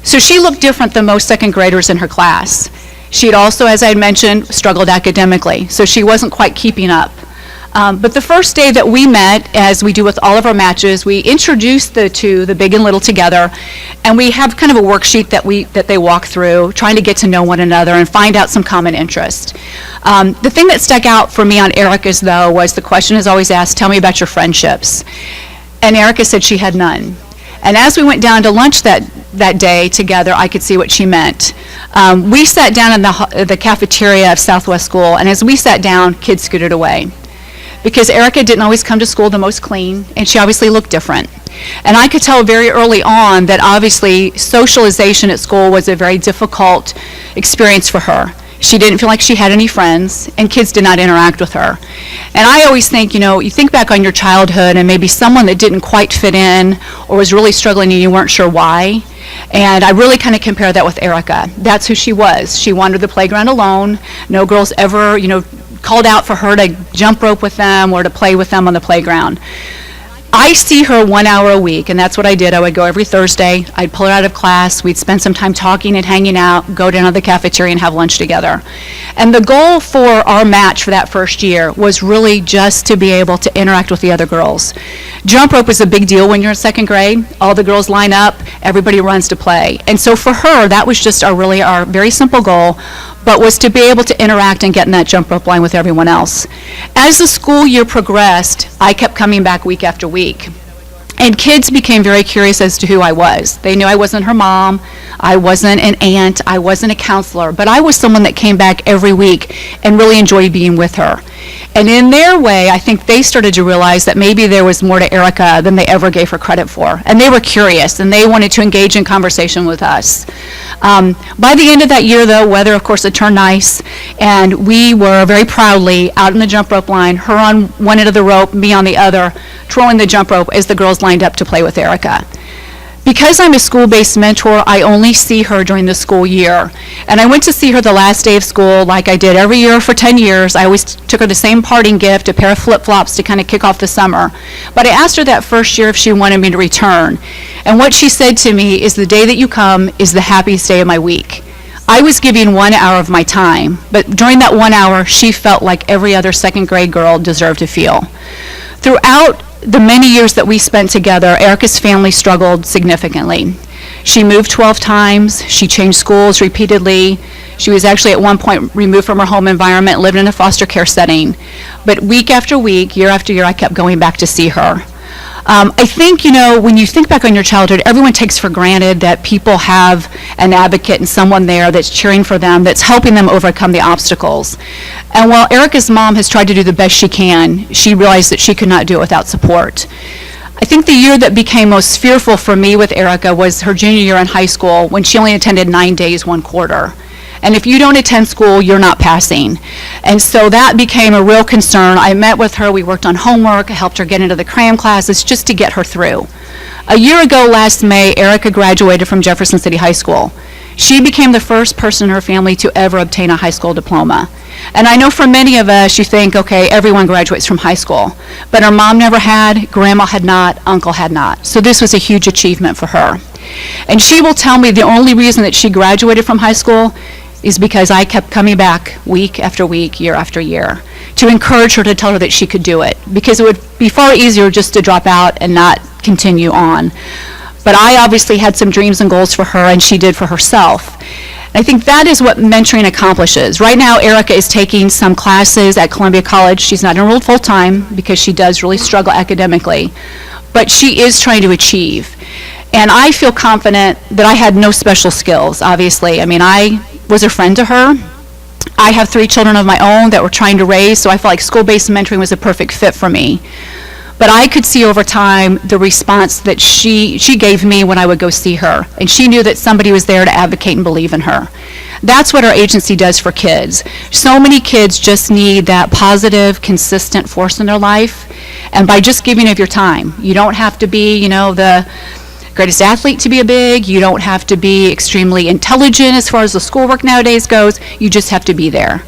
So she looked different than most second graders in her class. She had also, as I had mentioned, struggled academically, so she wasn't quite keeping up. But the first day that we met, as we do with all of our matches, we introduced the two, the big and little, together, and we have kind of a worksheet that they walk through, trying to get to know one another and find out some common interest. The thing that stuck out for me on Erica's, though, was the question is always asked, tell me about your friendships. And Erica said she had none. And as we went down to lunch that day together, I could see what she meant. We sat down in the cafeteria of Southwest School, and as we sat down, kids scooted away. Because Erica didn't always come to school the most clean, and she obviously looked different. And I could tell very early on that obviously socialization at school was a very difficult experience for her. She didn't feel like she had any friends, and kids did not interact with her. And I always think, you think back on your childhood and maybe someone that didn't quite fit in or was really struggling and you weren't sure why. And I really kind of compare that with Erica. That's who she was. She wandered the playground alone. No girls ever, called out for her to jump rope with them or to play with them on the playground. I see her 1 hour a week, and that's what I did. I would go every Thursday. I'd pull her out of class. We'd spend some time talking and hanging out, go down to the cafeteria and have lunch together. And the goal for our match for that first year was really just to be able to interact with the other girls. Jump rope is a big deal when you're in second grade. All the girls line up, everybody runs to play. And so for her, that was just our very simple goal, but was to be able to interact and get in that jump rope line with everyone else. As the school year progressed, I kept coming back week after week. And kids became very curious as to who I was. They knew I wasn't her mom, I wasn't an aunt, I wasn't a counselor, but I was someone that came back every week and really enjoyed being with her. And in their way, I think they started to realize that maybe there was more to Erica than they ever gave her credit for. And they were curious, and they wanted to engage in conversation with us. By the end of that year, though, weather, of course, had turned nice, and we were very proudly out in the jump rope line, her on one end of the rope, me on the other, twirling the jump rope as the girls lined up to play with Erica. Because I'm a school-based mentor, I only see her during the school year. And I went to see her the last day of school like I did every year for 10 years. I always took her the same parting gift, a pair of flip-flops to kind of kick off the summer. But I asked her that first year if she wanted me to return. And what she said to me is, the day that you come is the happiest day of my week. I was giving 1 hour of my time, but during that 1 hour, she felt like every other second grade girl deserved to feel. Throughout the many years that we spent together, Erica's family struggled significantly. She moved 12 times. She changed schools repeatedly. She was actually at one point removed from her home environment, lived in a foster care setting. But week after week, year after year, I kept going back to see her. I think, when you think back on your childhood, everyone takes for granted that people have an advocate and someone there that's cheering for them, that's helping them overcome the obstacles. And while Erica's mom has tried to do the best she can, she realized that she could not do it without support. I think the year that became most fearful for me with Erica was her junior year in high school, when she only attended 9 days, 1 quarter. And if you don't attend school, you're not passing. And so that became a real concern. I met with her, we worked on homework, I helped her get into the cram classes just to get her through. A year ago last May, Erica graduated from Jefferson City High School. She became the first person in her family to ever obtain a high school diploma. And I know for many of us, you think, okay, everyone graduates from high school. But her mom never had, grandma had not, uncle had not. So this was a huge achievement for her. And she will tell me the only reason that she graduated from high school is because I kept coming back week after week, year after year, to encourage her, to tell her that she could do it, because it would be far easier just to drop out and not continue on. But I obviously had some dreams and goals for her, and she did for herself. And I think that is what mentoring accomplishes. Right now, Erica is taking some classes at Columbia College. She's not enrolled full-time because she does really struggle academically, but she is trying to achieve. And I feel confident that I had no special skills, obviously. I mean, I was a friend to her. I have 3 children of my own that we're trying to raise, so I felt like school-based mentoring was a perfect fit for me. But I could see over time the response that she gave me when I would go see her, and she knew that somebody was there to advocate and believe in her. That's what our agency does for kids. So many kids just need that positive, consistent force in their life, and by just giving of your time. You don't have to be, the greatest athlete to be a big. You don't have to be extremely intelligent as far as the schoolwork nowadays goes. You just have to be there.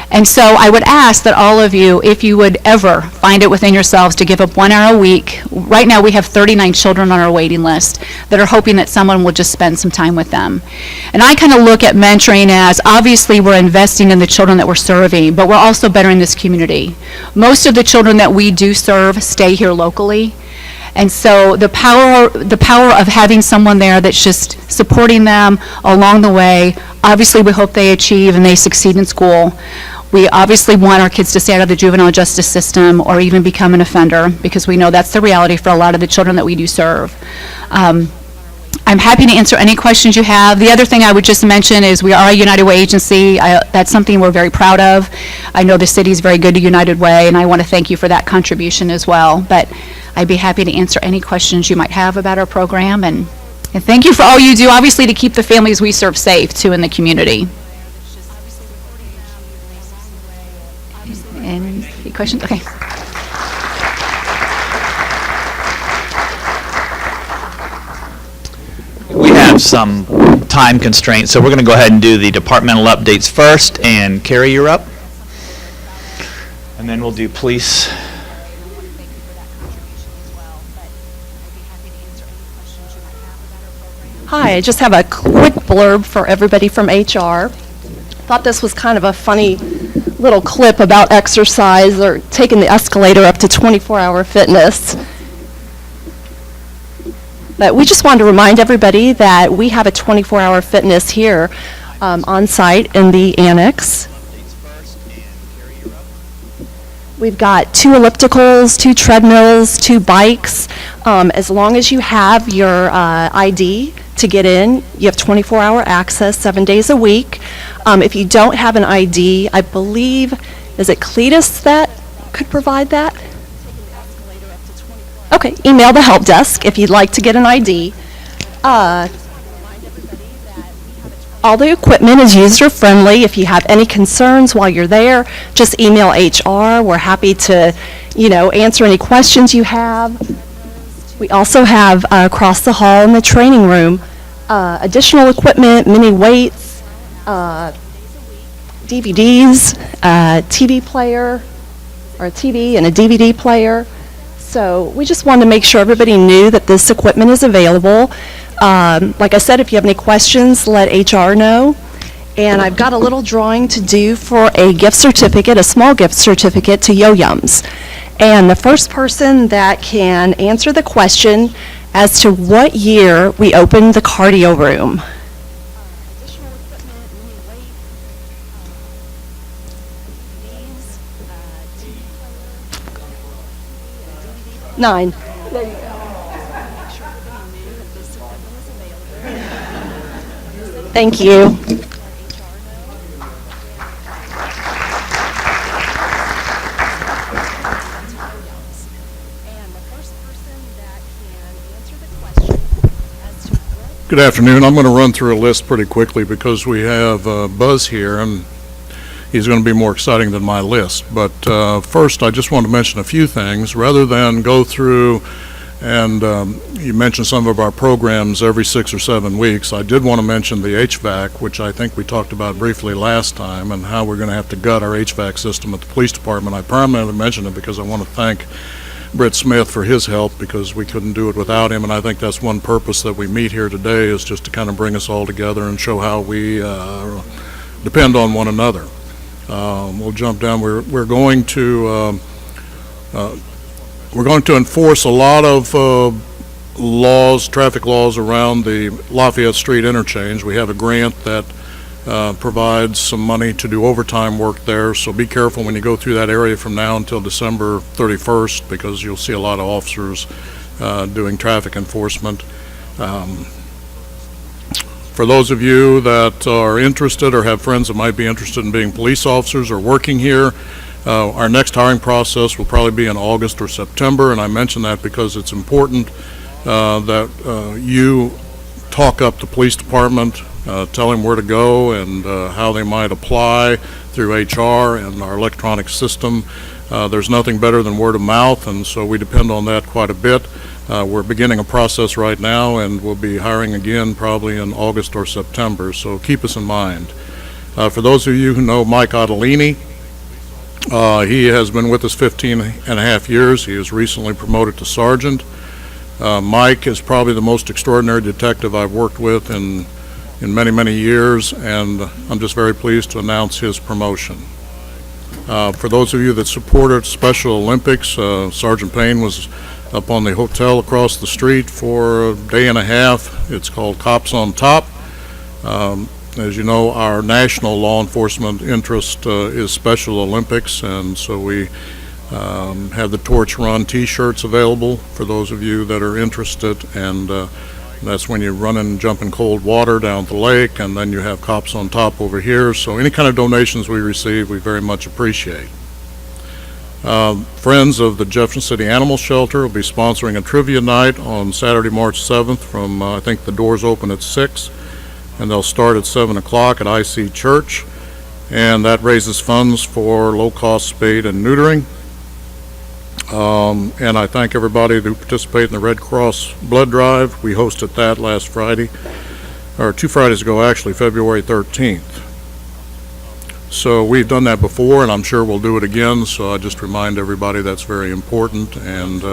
And so I would ask that all of you, if you would ever find it within yourselves to give up 1 hour a week. Right now we have 39 children on our waiting list that are hoping that someone will just spend some time with them. And I kind of look at mentoring as, obviously we're investing in the children that we're serving, but we're also bettering this community. Most of the children that we do serve stay here locally. And so the power of having someone there that's just supporting them along the way, obviously we hope they achieve and they succeed in school. We obviously want our kids to stay out of the juvenile justice system or even become an offender, because we know that's the reality for a lot of the children that we do serve. I'm happy to answer any questions you have. The other thing I would just mention is we are a United Way agency. That's something we're very proud of. I know the city is very good to United Way, and I want to thank you for that contribution as well. But I'd be happy to answer any questions you might have about our program, and thank you for all you do, obviously, to keep the families we serve safe, too, in the community. Any questions? Okay. We have some time constraints, so we're going to go ahead and do the departmental updates first. And Carrie, you're up. And then we'll do police. Hi, I just have a quick blurb for everybody from HR. Thought this was kind of a funny little clip about exercise or taking the escalator up to 24-hour fitness. But we just wanted to remind everybody that we have a 24-hour fitness here on site in the annex. We've got 2 ellipticals, 2 treadmills, 2 bikes. As long as you have your ID to get in, you have 24-hour access 7 days a week. If you don't have an ID, I believe, is it Cletus that could provide that? Okay, email the help desk if you'd like to get an ID. All the equipment is user-friendly. If you have any concerns while you're there, just email HR. We're happy to, answer any questions you have. We also have across the hall in the training room additional equipment, mini weights, DVDs, TV player, or a TV and a DVD player. So we just wanted to make sure everybody knew that this equipment is available. Like I said, if you have any questions, let HR know. And I've got a little drawing to do for a gift certificate, a small gift certificate to Yo-Yums. And the first person that can answer the question as to what year we opened the cardio room. 9. There you go. Thank you. Good afternoon. I'm going to run through a list pretty quickly because we have Buzz here, and he's going to be more exciting than my list. But first, I just want to mention a few things. Rather than go through and you mentioned some of our programs every 6 or 7 weeks, I did want to mention the HVAC, which I think we talked about briefly last time, and how we're going to have to gut our HVAC system at the police department. I primarily mentioned it because I want to thank Britt Smith for his help, because we couldn't do it without him, and I think that's one purpose that we meet here today, is just to kind of bring us all together and show how we depend on one another. We'll jump down. We're going to enforce a lot of laws, traffic laws around the Lafayette Street interchange. We have a grant that provides some money to do overtime work there, so be careful when you go through that area from now until December 31st, because you'll see a lot of officers doing traffic enforcement. For those of you that are interested or have friends that might be interested in being police officers or working here, our next hiring process will probably be in August or September, and I mention that because it's important that you talk up the police department, tell them where to go and how they might apply through HR and our electronic system. There's nothing better than word of mouth, and so we depend on that quite a bit. We're beginning a process right now, and we'll be hiring again probably in August or September, so keep us in mind. For those of you who know Mike Ottolini, He has been with us 15 and a half years. He was recently promoted to sergeant. Mike is probably the most extraordinary detective I've worked with in many, many years, and I'm just very pleased to announce his promotion. For those of you that supported Special Olympics, Sergeant Payne was up on the hotel across the street for a day and a half. It's called Cops on Top. As you know, our national law enforcement interest is Special Olympics, and so we have the Torch Run T-shirts available for those of you that are interested, and that's when you run and jump in cold water down the lake, and then you have Cops on Top over here. So any kind of donations we receive, we very much appreciate. Friends of the Jefferson City Animal Shelter will be sponsoring a trivia night on Saturday, March 7th from, I think the doors open at 6, and they'll start at 7 o'clock at IC Church, and that raises funds for low-cost spade and neutering. And I thank everybody who participated in the Red Cross Blood Drive. We hosted that last Friday, or 2 Fridays ago actually, February 13th. So we've done that before, and I'm sure we'll do it again, so I just remind everybody that's very important, and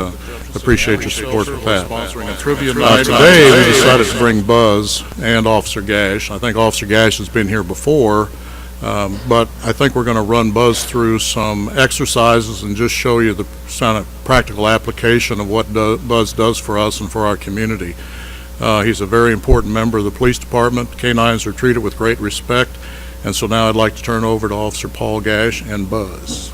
appreciate your support with that. Today, we decided to bring Buzz and Officer Gash. I think Officer Gash has been here before, but I think we're going to run Buzz through some exercises and just show you the kind of practical application of what Buzz does for us and for our community. He's a very important member of the police department. Canines are treated with great respect. And so now I'd like to turn over to Officer Paul Gash and Buzz.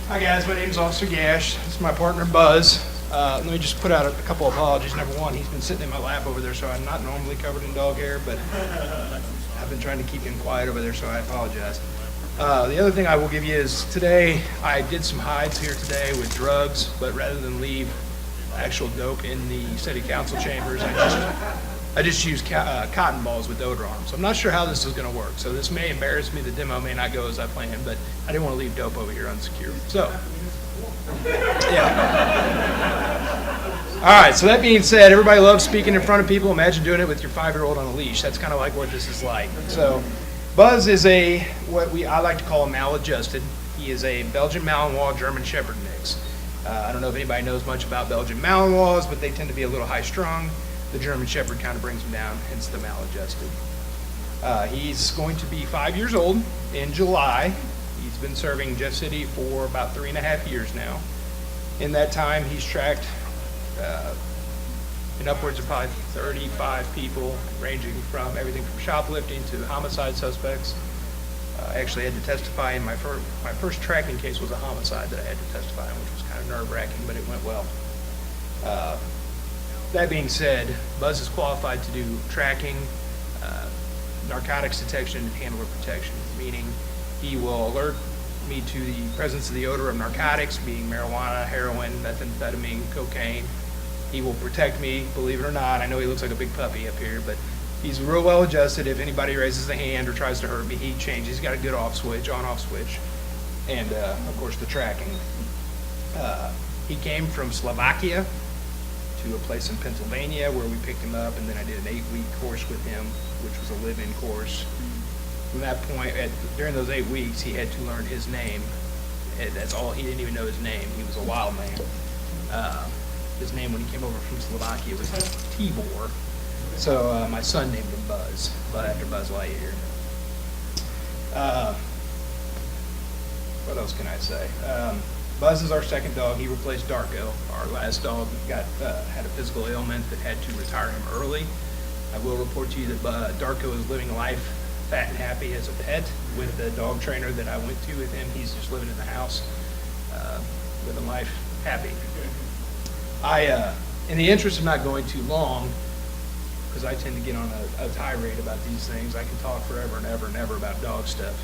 Hi guys, my name is Officer Gash. This is my partner Buzz. Let me just put out a couple of apologies. Number one, he's been sitting in my lap over there, so I'm not normally covered in dog hair, but I've been trying to keep him quiet over there, so I apologize. The other thing I will give you is today I did some hides here today with drugs, but rather than leave actual dope in the city council chambers, I just used cotton balls with odor on them. So I'm not sure how this is going to work. So this may embarrass me. The demo may not go as I planned, but I didn't want to leave dope over here unsecured. So, yeah. All right, so that being said, everybody loves speaking in front of people. Imagine doing it with your 5-year-old on a leash. That's kind of like what this is like. So Buzz is what I like to call a maladjusted. He is a Belgian Malinois German Shepherd mix. I don't know if anybody knows much about Belgian Malinois, but they tend to be a little high-strung. The German Shepherd kind of brings them down, hence the maladjusted. He's going to be 5 years old in July. He's been serving Jeff City for about 3.5 years now. In that time, he's tracked in upwards of probably 35 people, ranging from everything from shoplifting to homicide suspects. I actually had to testify in my first tracking case was a homicide that I had to testify in, which was kind of nerve-wracking, but it went well. That being said, Buzz is qualified to do tracking, narcotics detection, and handler protection, meaning he will alert me to the presence of the odor of narcotics, being marijuana, heroin, methamphetamine, cocaine. He will protect me, believe it or not. I know he looks like a big puppy up here, but he's real well adjusted. If anybody raises a hand or tries to hurt me, he changes. He's got a good off switch, on-off switch, and of course the tracking. He came from Slovakia to a place in Pennsylvania where we picked him up, and then I did an 8-week course with him, which was a live-in course. From that point, during those 8 weeks, he had to learn his name. That's all. He didn't even know his name. He was a wild man. His name when he came over from Slovakia was Tibor. So my son named him Buzz, after Buzz Lightyear. What else can I say? Buzz is our second dog. He replaced Darko. Our last dog had a physical ailment that had to retire him early. I will report to you that Darko is living life fat and happy as a pet with the dog trainer that I went to with him. He's just living in the house, living life happy. In the interest of not going too long, because I tend to get on a tirade about these things, I can talk forever and ever and ever about dog stuff.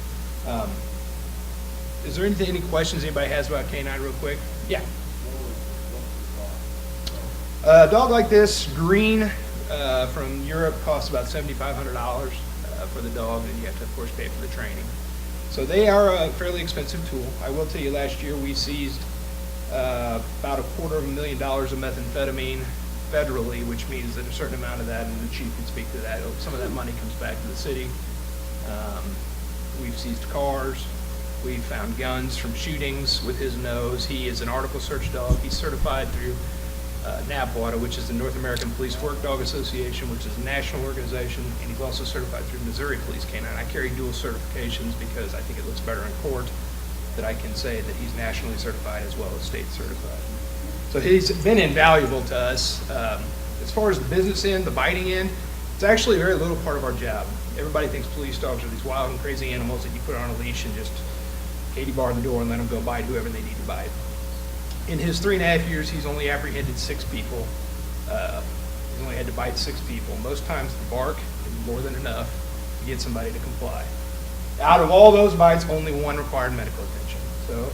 Is there any questions anybody has about Canine real quick? Yeah. A dog like this, green, from Europe, costs about $7,500 for the dog, and you have to, of course, pay for the training. So they are a fairly expensive tool. I will tell you, last year we seized about $250,000 of methamphetamine, federally, which means that a certain amount of that, and the chief can speak to that, some of that money comes back to the city. We've seized cars. We've found guns from shootings with his nose. He is an article search dog. He's certified through NAPWDA, which is the North American Police Work Dog Association, which is a national organization, and he's also certified through Missouri Police Canine. I carry dual certifications because I think it looks better in court that I can say that he's nationally certified as well as state certified. So he's been invaluable to us. As far as the business end, the biting end, it's actually a very little part of our job. Everybody thinks police dogs are these wild and crazy animals that you put on a leash and just Katie bar the door and let them go bite whoever they need to bite. In his 3.5 years, he's only apprehended 6 people. He's only had to bite 6 people. Most times the bark is more than enough to get somebody to comply. Out of all those bites, only 1 required medical attention. So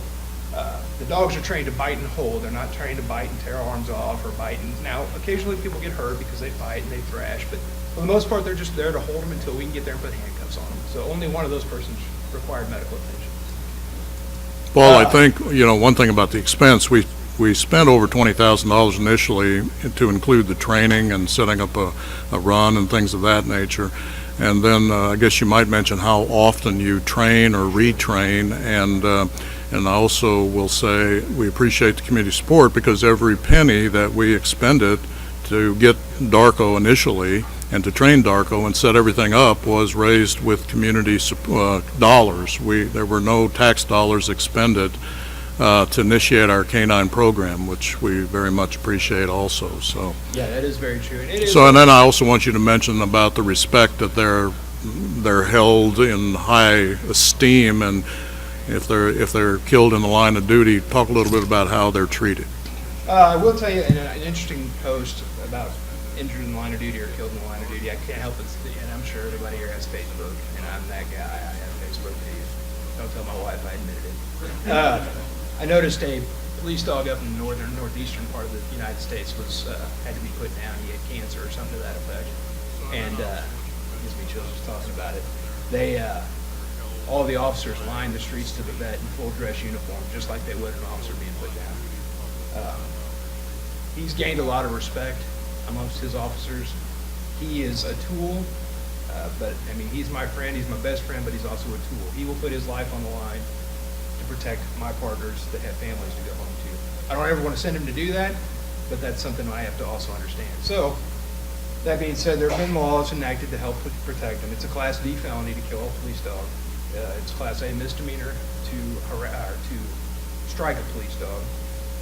the dogs are trained to bite and hold. They're not trained to bite and tear arms off or bite. Now, occasionally people get hurt because they fight and they thrash, but for the most part, they're just there to hold them until we can get there and put handcuffs on them. So only 1 of those persons required medical attention. Paul, I think, one thing about the expense, we spent over $20,000 initially to include the training and setting up a run and things of that nature. And then I guess you might mention how often you train or retrain. And I also will say we appreciate the community support because every penny that we expended to get Darko initially and to train Darko and set everything up was raised with community dollars. There were no tax dollars expended to initiate our canine program, which we very much appreciate also. So Yeah, that is very true. And it is so, and then I also want you to mention about the respect that they're held in high esteem, and if they're killed in the line of duty, talk a little bit about how they're treated. I will tell you an interesting post about injured in the line of duty or killed in the line of duty. I can't help it, and I'm sure everybody here has Facebook, and I'm that guy. I have Facebook too. Don't tell my wife I admitted it. I noticed a police dog up in the northeastern part of the United States had to be put down. He had cancer or something to that effect, and it gives me chills just talking about it. All the officers lined the streets to the vet in full dress uniform, just like they would an officer being put down. He's gained a lot of respect amongst his officers. He is a tool, but I mean, he's my friend, he's my best friend, but he's also a tool. He will put his life on the line to protect my partners that have families to go home to. I don't ever want to send him to do that, but that's something I have to also understand. So, that being said, there have been laws enacted to help protect him. It's a Class D felony to kill a police dog. It's Class A misdemeanor to strike a police dog.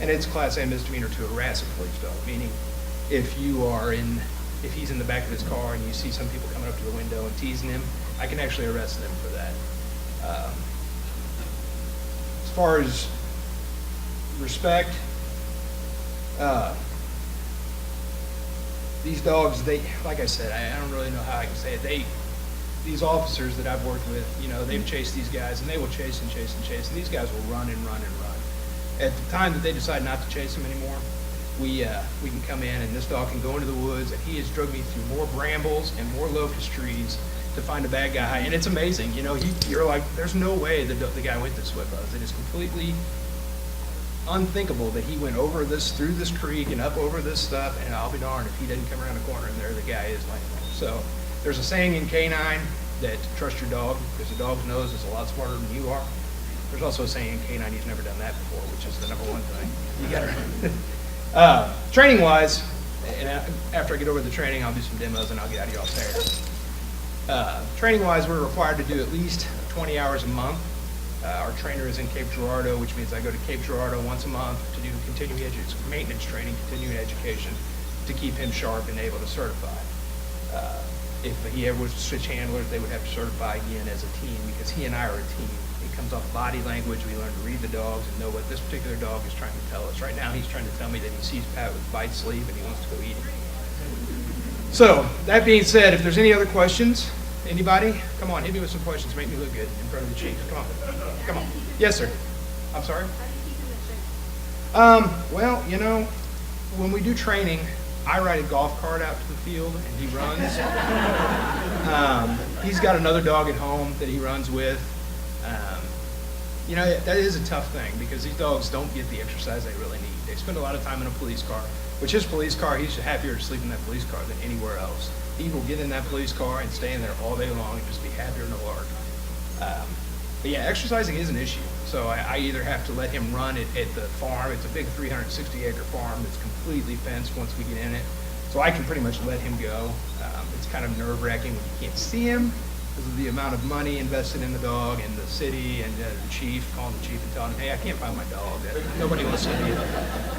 And it's Class A misdemeanor to harass a police dog, meaning if he's in the back of his car and you see some people coming up to the window and teasing him, I can actually arrest them for that. As far as respect, these dogs, like I said, I don't really know how I can say it. These officers that I've worked with, they've chased these guys, and they will chase and chase and chase, and these guys will run and run and run. At the time that they decide not to chase them anymore, we can come in, and this dog can go into the woods, and he has drugged me through more brambles and more locust trees to find a bad guy, and it's amazing. You're like, there's no way the guy went this way, Buzz. It is completely unthinkable that he went through this creek and up over this stuff, and I'll be darned if he didn't come around the corner and there the guy is laying there. So there's a saying in canine that trust your dog because the dog's nose is a lot smarter than you are. There's also a saying in canine he's never done that before, which is the number one thing. You gotta training wise, and after I get over the training, I'll do some demos and I'll get out of y'all's hair. Training wise, we're required to do at least 20 hours a month. Our trainer is in Cape Girardeau, which means I go to Cape Girardeau once a month to do maintenance training, continuing education, to keep him sharp and able to certify. If he ever was to switch handlers, they would have to certify again as a team because he and I are a team. It comes off body language. We learn to read the dogs and know what this particular dog is trying to tell us. Right now, he's trying to tell me that he sees Pat with bite sleeve and he wants to go eat it. So, that being said, if there's any other questions, anybody? Come on, hit me with some questions. Make me look good in front of the chief. Come on. Come on. Yes, sir. I'm sorry? Well, when we do training, I ride a golf cart out to the field and he runs. He's got another dog at home that he runs with. That is a tough thing because these dogs don't get the exercise they really need. They spend a lot of time in a police car, which his police car, he's happier to sleep in that police car than anywhere else. He will get in that police car and stay in there all day long and just be happier than a lark. But yeah, exercising is an issue. So I either have to let him run at the farm. It's a big 360-acre farm that's completely fenced once we get in it. So I can pretty much let him go. It's kind of nerve-wracking when you can't see him because of the amount of money invested in the dog, and the city and the chief, calling the chief and telling him, hey, I can't find my dog. Nobody wants to do that.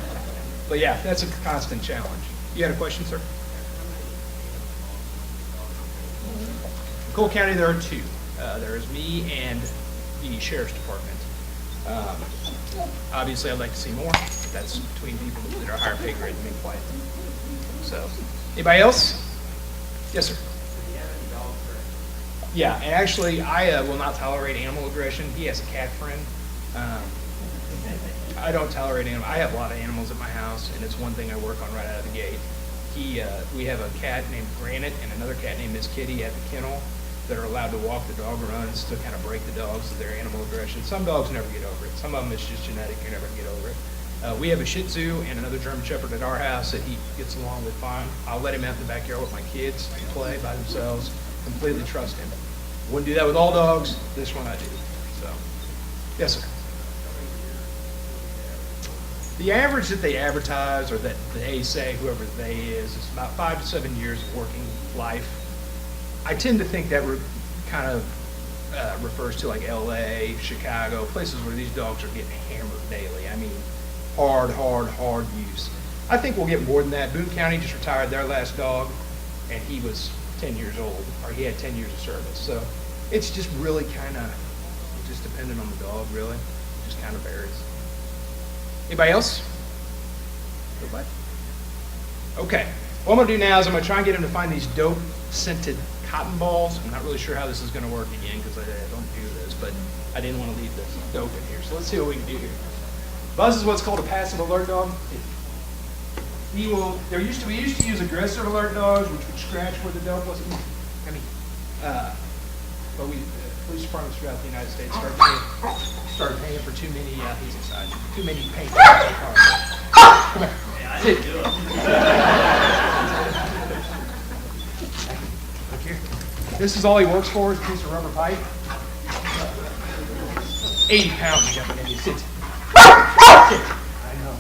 But yeah, that's a constant challenge. You had a question, sir? In Cole County, there are two. There is me and the sheriff's department. Obviously, I'd like to see more. That's between people that are higher pay grade than me, quite. So, anybody else? Yes, sir. Yeah, and actually, I will not tolerate animal aggression. He has a cat friend. I don't tolerate animals. I have a lot of animals at my house, and it's one thing I work on right out of the gate. We have a cat named Granite and another cat named Miss Kitty at the kennel that are allowed to walk the dog runs to kind of break the dogs of their animal aggression. Some dogs never get over it. Some of them it's just genetic. You're never going to get over it. We have a Shih Tzu and another German Shepherd at our house that he gets along with fine. I'll let him out in the backyard with my kids and play by themselves. Completely trust him. Wouldn't do that with all dogs. This one I do. So, yes, sir. The average that they advertise, or that they say, whoever they is about 5 to 7 years of working life. I tend to think that kind of refers to like LA, Chicago, places where these dogs are getting hammered daily. I mean, hard use. I think we'll get more than that. Boone County just retired their last dog, and he was 10 years old, or he had 10 years of service. So it's just really kind of just dependent on the dog, really. It just kind of varies. Anybody else? Nobody? Okay. What I'm going to do now is I'm going to try and get him to find these dope scented cotton balls. I'm not really sure how this is going to work again because I don't do this, but I didn't want to leave this dope in here. So let's see what we can do here. Buzz is what's called a passive alert dog. We used to use aggressive alert dogs, which would scratch where the dope was. But police departments throughout the United States started paying for too many. He's inside. Too many paint. Come here. Yeah, I didn't do it. Look here. This is all he works for, is a piece of rubber pipe. 80 pounds of jumping in. He sits. I know.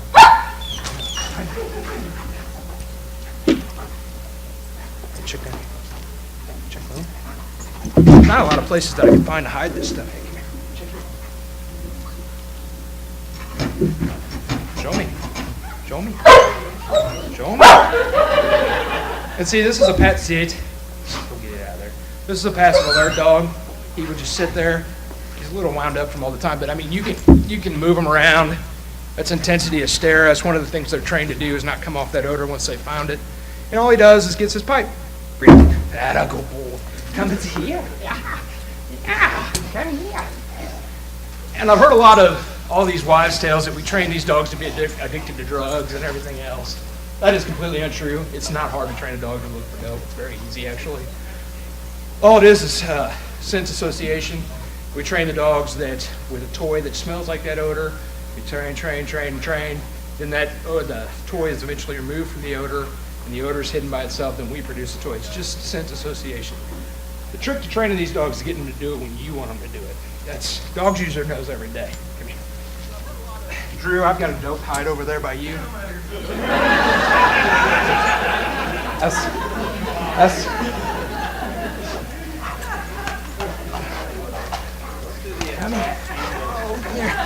Check that. Check that. Not a lot of places that I can find to hide this stuff. Hey, come here. Check here. Show me. Show me. Show me. And see, this is a pet seat. We'll get it out of there. This is a passive alert dog. He would just sit there. He's a little wound up from all the time, but I mean, you can move him around. That's intensity of stare. That's one of the things they're trained to do, is not come off that odor once they found it. And all he does is gets his pipe. Breathe. That'll go bold. Come here. Yeah. Come here. And I've heard a lot of all these wives' tales that we train these dogs to be addicted to drugs and everything else. That is completely untrue. It's not hard to train a dog to look for dope. It's very easy, actually. All it is sense association. We train the dogs that with a toy that smells like that odor. We train. Then the toy is eventually removed from the odor, and the odor is hidden by itself. Then we produce a toy. It's just sense association. The trick to training these dogs is getting them to do it when you want them to do it. Dogs use their nose every day. Come here. Drew, I've got a dope hide over there by you. That's come here. Come here.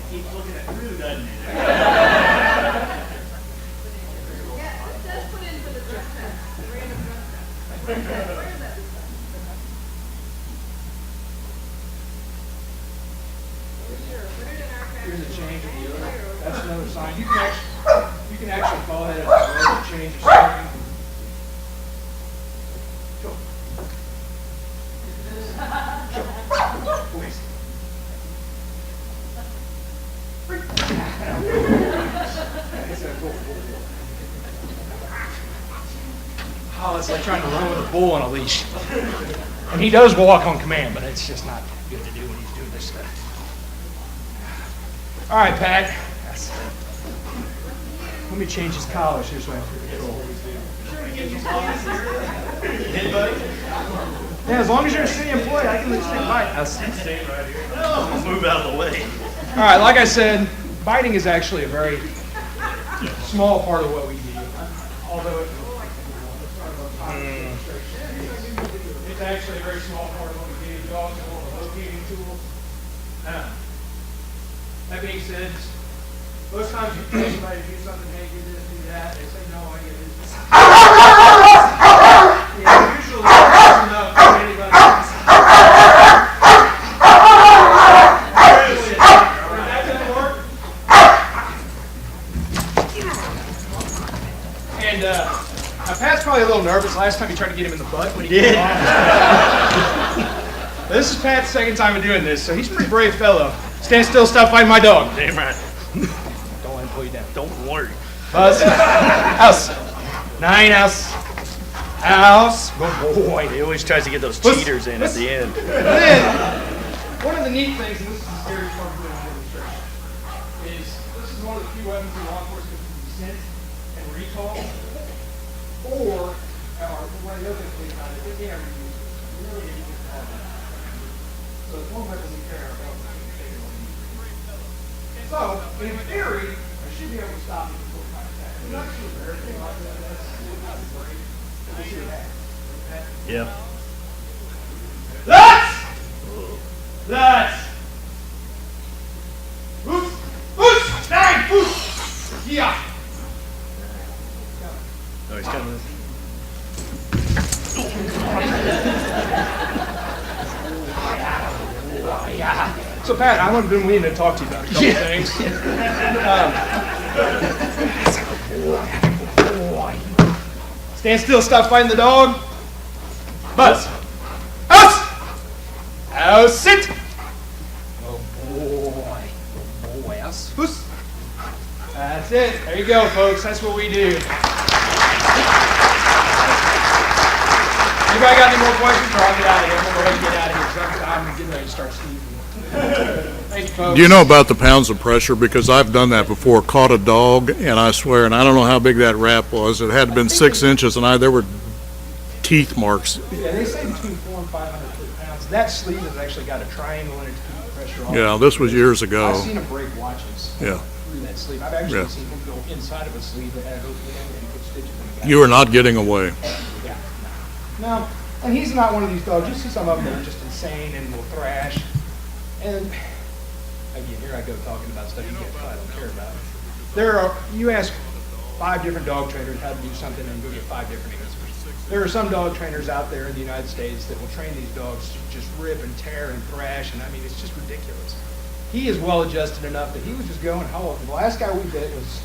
Keeps looking at Drew, doesn't he? Here's a change in the odor. That's another sign. You can actually call that a change of smoking. Go. Please. Isn't that cool? Oh, it's like trying to run with a bull on a leash. And he does walk on command, but it's just not good to do when he's doing this stuff. All right, Pat. Let me change his collar here so I can control. Yeah, as long as you're a city employee, I can let you take a bite. I'll move out of the way. All right, like I said, biting is actually a very small part of what we do. Although it's actually a very small part of what we do. Dogs are more of a locating tool. That being said, most times you tell somebody to do something, hey, do this, do that, they say, no, I get it. Yeah, usually that's enough for anybody. That doesn't work. And Pat's probably a little nervous. Last time he tried to get him in the butt when he came off. This is Pat's second time of doing this, so he's a pretty brave fellow. Stand still, stop fighting my dog. Damn right. Don't let him pull you down. Don't worry. Buzz. House. 9 house. House. Good boy. He always tries to get those Let's- cheaters in at the end. And then, one of the neat things, and this is the scary part of doing a demonstration, is this is one of the few weapons in law enforcement that can be sent and recalled, or one of the other things about it, they can't reuse it. You really need to get that. So it's one weapon we carry our belt. So, in theory, I should be able to stop you before my attack. I'm not sure if everything like that, that's great. We'll see what happens. Yeah. That's Oops! 9! Oops! Yeah! Oh, he's coming. So, Pat, I've been meaning to talk to you about a couple things. Stand still, stop fighting the dog. Buzz. House! House, sit! Oh, boy. Oh, boy. House. Hoos. That's it. There you go, folks. That's what we do. Anybody got any more questions, or I'll get out of here? I'm going to go ahead and get out of here because I'm getting ready to start sleeping. Thank you, folks. Do you know about the pounds of pressure? Because I've done that before, caught a dog, and I swear, and I don't know how big that rap was, it had been 6 inches, and there were teeth marks. Yeah, they say between 400 and 500 pounds. That sleeve has actually got a triangle in it to keep the pressure off. Yeah, this was years ago. I've seen him break watches Yeah. through that sleeve. I've actually Yeah. seen him go inside of a sleeve that had an opening and put stitches in it. You are not getting away. Yeah, no. And he's not one of these dogs. You see some of them that are just insane and will thrash. And again, here I go talking about stuff you can't I don't care about. You ask 5 different dog trainers how to do something and go get 5 different answers. There are some dog trainers out there in the United States that will train these dogs to just rip and tear and thrash, and I mean, it's just ridiculous. He is well adjusted enough that he was just going home. The last guy we bit was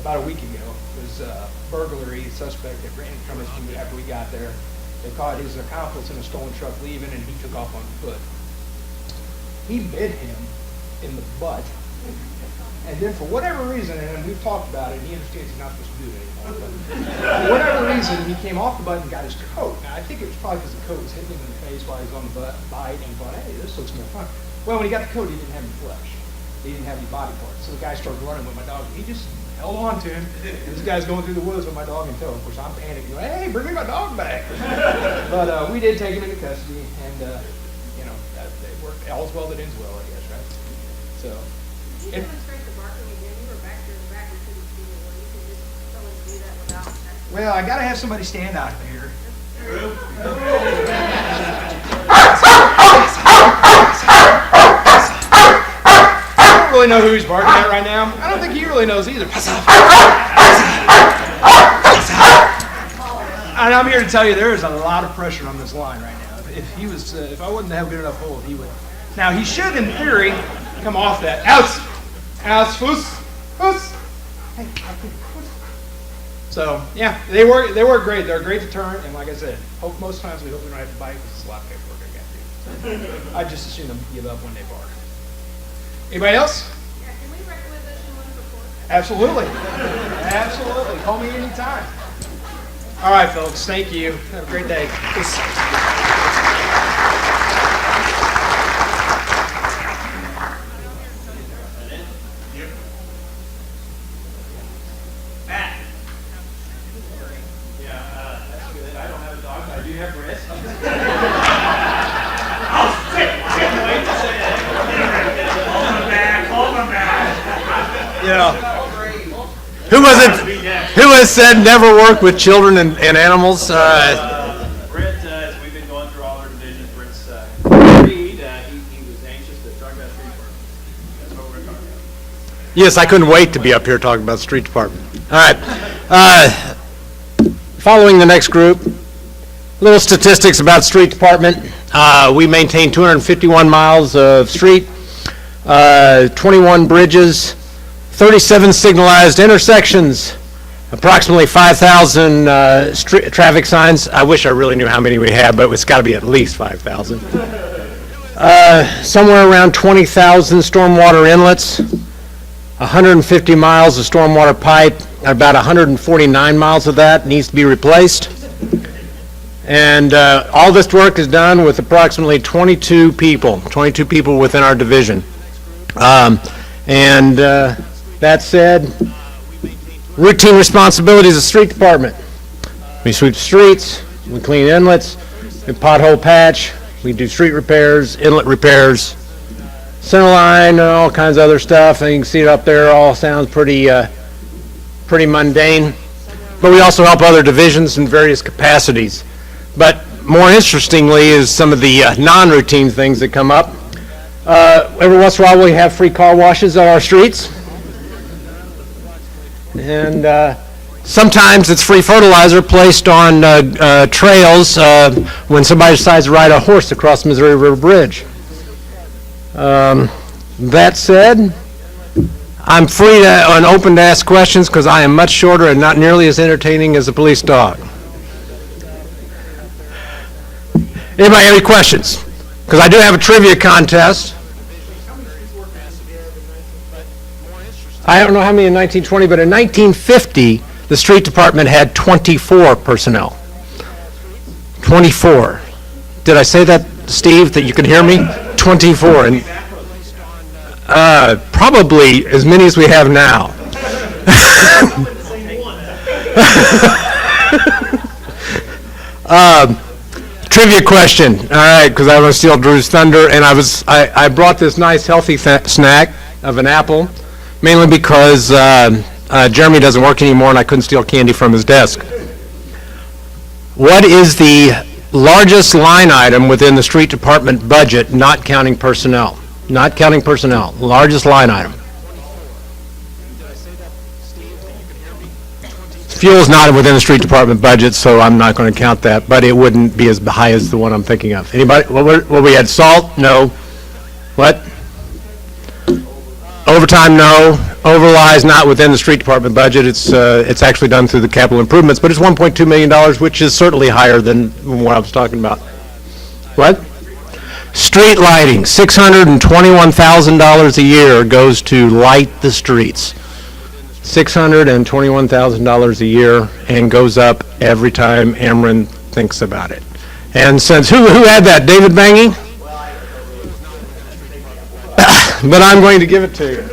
about a week ago. It was a burglary suspect that ran from us after we got there. They caught his accomplice in a stolen truck leaving, and he took off on foot. He bit him in the butt, and then for whatever reason, and we've talked about it, and he understands he's not supposed to do it anymore, but for whatever reason, he came off the butt and got his coat. Now, I think it was probably because the coat was hitting him in the face while he was on the bite, and he thought, hey, this looks more fun. Well, when he got the coat, he didn't have any flesh. He didn't have any body parts. So the guy started running with my dog. He just held on to him. And this guy's going through the woods with my dog in tow. Of course, I'm panicking. Hey, bring me my dog back. But we did take him into custody, and it worked. All's well that ends well, I guess, right? So. You demonstrate the barking again. You were back there in the back. We couldn't see it. Well, you can just tell us to do that without. Well, I got to have somebody stand out there. I don't really know who he's barking at right now. I don't think he really knows either. And I'm here to tell you there is a lot of pressure on this line right now. If I wouldn't have good enough hold, he would. Now he should, in theory, come off that. Outs, foos, foos. Hey, foos. So yeah, they work great. They're a great deterrent, and like I said, most times we hope we don't have to bite because it's a lot of paperwork I got to do. I just assume them give up when they bark. Anybody else? Yeah, can we requisition one for court? Absolutely. Absolutely. Call me anytime. All right, folks. Thank you. Have a great day. Who was it? Who has said never work with children and animals? Brent, as we've been going through all our divisions, Brent's agreed, he was anxious to talk about street department. That's what we're going to talk about. Yes, I couldn't wait to be up here talking about the street department. All right. Following the next group, little statistics about street department. We maintain 251 miles of street, 21 bridges, 37 signalized intersections, approximately 5,000 traffic signs. I wish I really knew how many we have, but it's got to be at least 5,000. Somewhere around 20,000 stormwater inlets, 150 miles of stormwater pipe, about 149 miles of that needs to be replaced. And all this work is done with approximately 22 people within our division. That said, routine responsibilities of the street department. We sweep streets, we clean inlets, we pothole patch, we do street repairs, inlet repairs, center line, and all kinds of other stuff. And you can see it up there, all sounds pretty mundane. But we also help other divisions in various capacities. But more interestingly is some of the non-routine things that come up. Every once in a while we have free car washes on our streets. And sometimes it's free fertilizer placed on trails when somebody decides to ride a horse across the Missouri River Bridge. That said, I'm free and open to ask questions because I am much shorter and not nearly as entertaining as a police dog. Anybody have any questions? Because I do have a trivia contest. I don't know how many in 1920, but in 1950, the street department had 24 personnel. 24. Did I say that, Steve, that you can hear me? 24. And probably as many as we have now. Trivia question. All right, because I want to steal Drew's thunder, and I brought this nice healthy snack of an apple. Mainly because Jeremy doesn't work anymore and I couldn't steal candy from his desk. What is the largest line item within the street department budget, not counting personnel? Not counting personnel, largest line item. Fuel's not within the street department budget, so I'm not going to count that, but it wouldn't be as high as the one I'm thinking of. Anybody? What we had? Salt? No. What? Overtime, no. Overlies, not within the street department budget. It's actually done through the capital improvements, but it's $1.2 million, which is certainly higher than what I was talking about. What? Street lighting, $621,000 a year goes to light the streets. $621,000 a year and goes up every time Ameren thinks about it. And since, who had that? David Bangy? But I'm going to give it to you.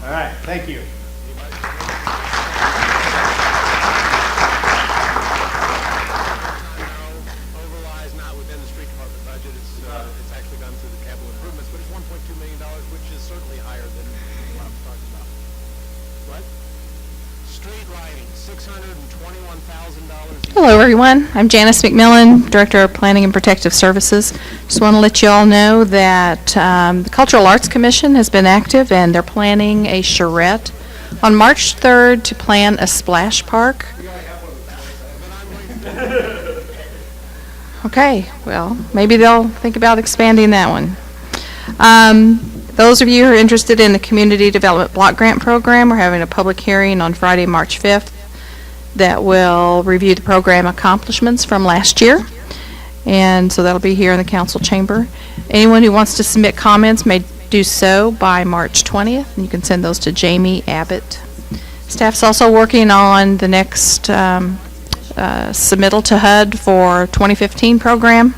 All right, thank you. Overlies not within the street department budget. It's actually done through the capital improvements, but it's $1.2 million, which is certainly higher than what I'm talking about. What? Street lighting, $621,000. Hello, everyone. I'm Janice McMillan, Director of Planning and Protective Services. Just want to let you all know that the Cultural Arts Commission has been active, and they're planning a charrette on March 3rd to plan a splash park. Okay, well, maybe they'll think about expanding that one. Those of you who are interested in the Community Development Block Grant Program, we're having a public hearing on Friday, March 5th. That will review the program accomplishments from last year. And so that'll be here in the council chamber. Anyone who wants to submit comments may do so by March 20th. And you can send those to Jamie Abbott, Staff's also working on the next submittal to HUD for 2015 program.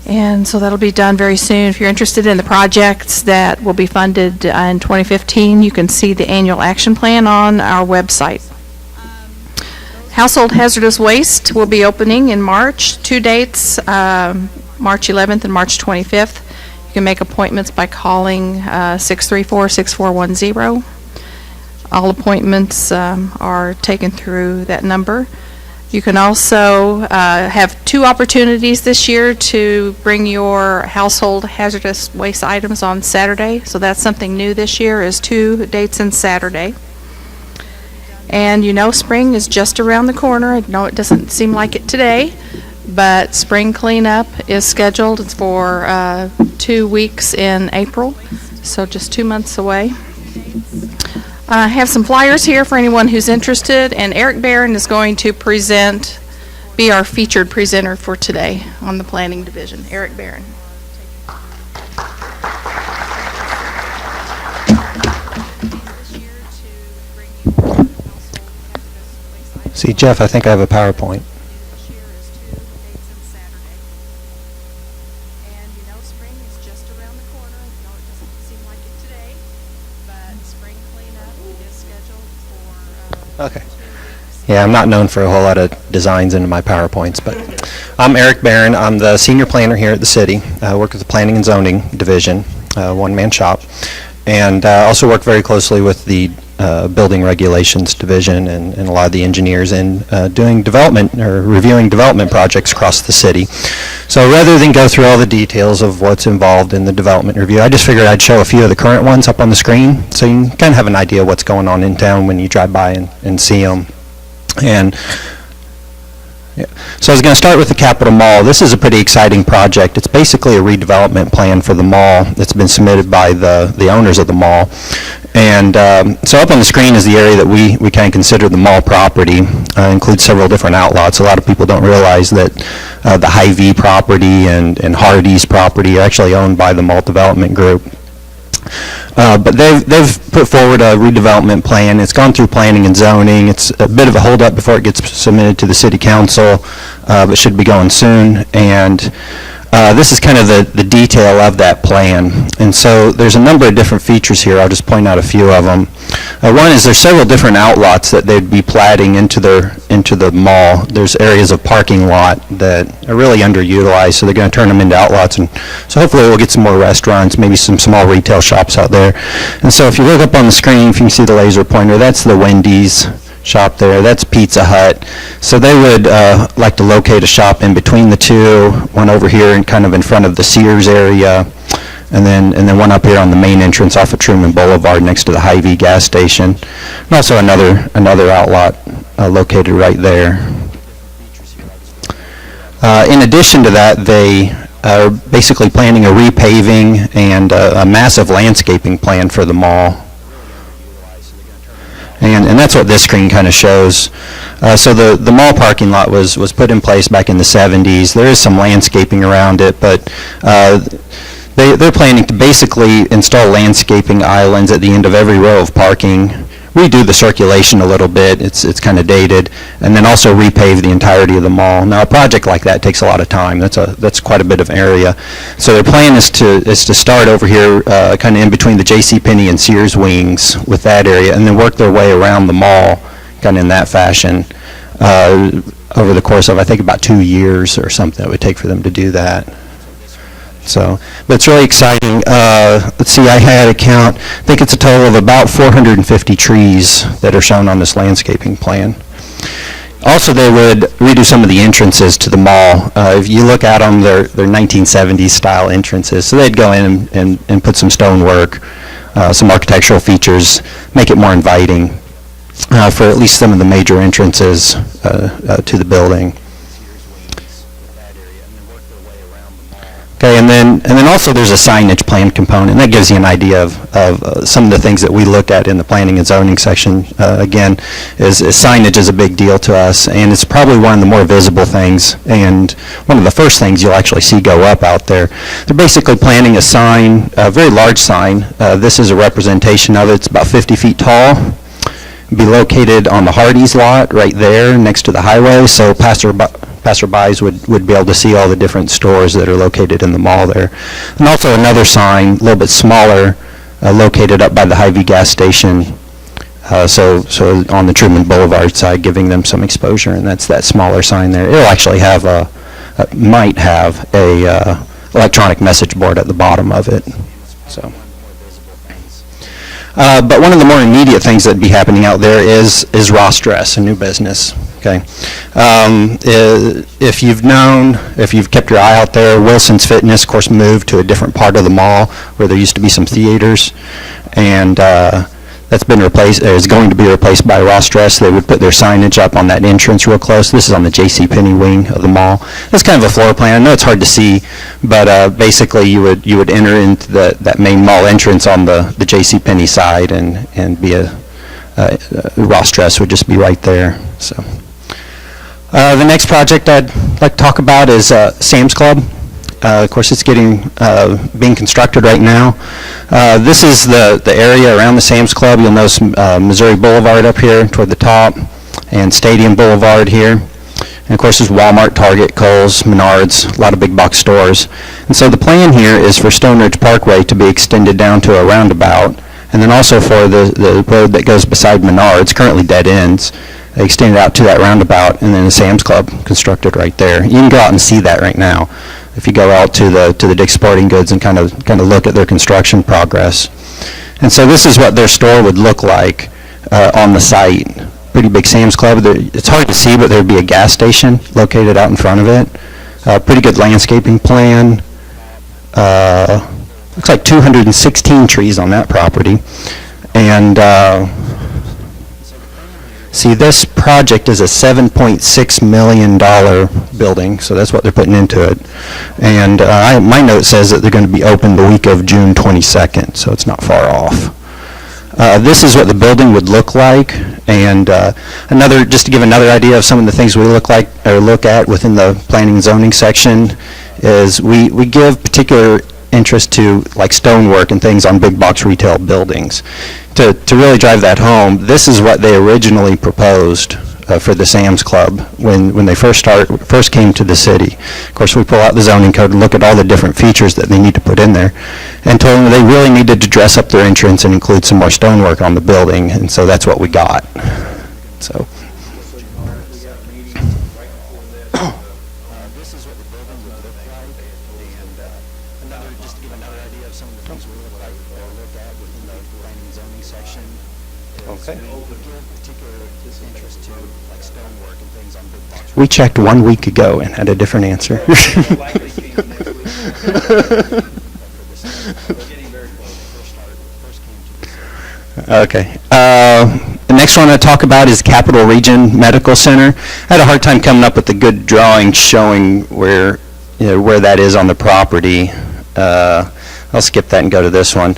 And so that'll be done very soon. If you're interested in the projects that will be funded in 2015, you can see the annual action plan on our website. Household hazardous waste will be opening in March. 2 dates, March 11th and March 25th. You can make appointments by calling 634-6410. All appointments are taken through that number. You can also have 2 opportunities this year to bring your household hazardous waste items on Saturday. So that's something new this year, is 2 dates on Saturday. And you know spring is just around the corner. I know it doesn't seem like it today, but spring cleanup is scheduled for 2 weeks in April, so just 2 months away. I have some flyers here for anyone who's interested, and Eric Barron is going to be our featured presenter for today on the Planning Division. Eric Barron. See, Jeff, I think I have a PowerPoint. Okay. Yeah, I'm not known for a whole lot of designs into my PowerPoints, but I'm Eric Barron. I'm the senior planner here at the city. I work with the Planning and Zoning Division, one-man shop, and also work very closely with the Building Regulations Division and a lot of the engineers in doing development or reviewing development projects across the city. So rather than go through all the details of what's involved in the development review, I just figured I'd show a few of the current ones up on the screen so you can kind of have an idea of what's going on in town when you drive by and see them. And yeah. So I was going to start with the Capitol Mall. This is a pretty exciting project. It's basically a redevelopment plan for the mall that's been submitted by the owners of the mall. And so up on the screen is the area that we kind of consider the mall property. Includes several different outlots. A lot of people don't realize that the Hy-Vee property and Hardee's property are actually owned by the Mall Development Group. But they've put forward a redevelopment plan. It's gone through planning and zoning. It's a bit of a holdup before it gets submitted to the city council, but should be going soon. And this is kind of the detail of that plan. And so there's a number of different features here. I'll just point out a few of them. One is there's several different outlots that they'd be platting into the mall. There's areas of parking lot that are really underutilized, so they're going to turn them into outlots. And so hopefully we'll get some more restaurants, maybe some small retail shops out there. And so if you look up on the screen, if you can see the laser pointer, that's the Wendy's shop there. That's Pizza Hut. So they would like to locate a shop in between the two, one over here and kind of in front of the Sears area, and then one up here on the main entrance off of Truman Boulevard next to the Hy-Vee gas station, and also another outlot located right there. In addition to that, they are basically planning a repaving and a massive landscaping plan for the mall. And that's what this screen kind of shows. So the mall parking lot was put in place back in the 70s. There is some landscaping around it, but they're planning to basically install landscaping islands at the end of every row of parking, redo the circulation a little bit, it's kind of dated, and then also repave the entirety of the mall. Now a project like that takes a lot of time. That's quite a bit of area. So their plan is to start over here kind of in between the JCPenney and Sears wings with that area, and then work their way around the mall kind of in that fashion over the course of I think about 2 years or something it would take for them to do that. So, but it's really exciting. Let's see, I had a count. I think it's a total of about 450 trees that are shown on this landscaping plan. Also, they would redo some of the entrances to the mall. If you look at them, they're 1970s style entrances. So they'd go in and put some stonework, some architectural features, make it more inviting for at least some of the major entrances to the building. Okay, and then also there's a signage plan component. That gives you an idea of some of the things that we look at in the planning and zoning section. Again, is signage is a big deal to us, and it's probably one of the more visible things, and one of the first things you'll actually see go up out there. They're basically planning a sign, a very large sign. This is a representation of it. It's about 50 feet tall. be located on the Hardee's lot right there next to the highway, so passerbys would be able to see all the different stores that are located in the mall there. And also another sign, a little bit smaller, located up by the Hy-Vee gas station, so on the Truman Boulevard side, giving them some exposure, and that's that smaller sign there. It'll actually have might have a electronic message board at the bottom of it, so. But one of the more immediate things that'd be happening out there is Ross Dress, a new business, okay? If you've kept your eye out there, Wilson's Fitness, of course, moved to a different part of the mall where there used to be some theaters, and that's been replaced, is going to be replaced by Ross Dress. They would put their signage up on that entrance real close. This is on the JCPenney wing of the mall. That's kind of a floor plan. I know it's hard to see, but basically you would enter into that main mall entrance on the JCPenney side, and be Ross Dress would just be right there. So the next project I'd like to talk about is Sam's Club. Of course, it's being constructed right now. This is the area around the Sam's Club. You'll notice Missouri Boulevard up here toward the top, and Stadium Boulevard here. And of course, there's Walmart, Target, Kohl's, Menards, a lot of big box stores. And so the plan here is for Stone Ridge Parkway to be extended down to a roundabout, and then also for the road that goes beside Menards, currently dead ends, extended out to that roundabout, and then the Sam's Club constructed right there. You can go out and see that right now if you go out to the Dick's Sporting Goods and kind of look at their construction progress. And so this is what their store would look like on the site. Pretty big Sam's Club. It's hard to see, but there'd be a gas station located out in front of it. Pretty good landscaping plan. Looks like 216 trees on that property. And see, this project is a $7.6 million building, so that's what they're putting into it. And my note says that they're going to be open the week of June 22nd, so it's not far off. This is what the building would look like, and just to give another idea of some of the things we look at within the planning and zoning section, is we give particular interest to like stonework and things on big box retail buildings. To really drive that home, this is what they originally proposed for the Sam's Club when they first came to the city. Of course, we pull out the zoning code and look at all the different features that they need to put in there, and told them they really needed to dress up their entrance and include some more stonework on the building, and so that's what we got. So. This is what the building would look like, and just to give another idea of some of the things we look at within the planning and zoning section. Okay. We checked 1 week ago and had a different answer. Okay. The next one I talk about is Capital Region Medical Center. I had a hard time coming up with a good drawing showing where that is on the property. I'll skip that and go to this one.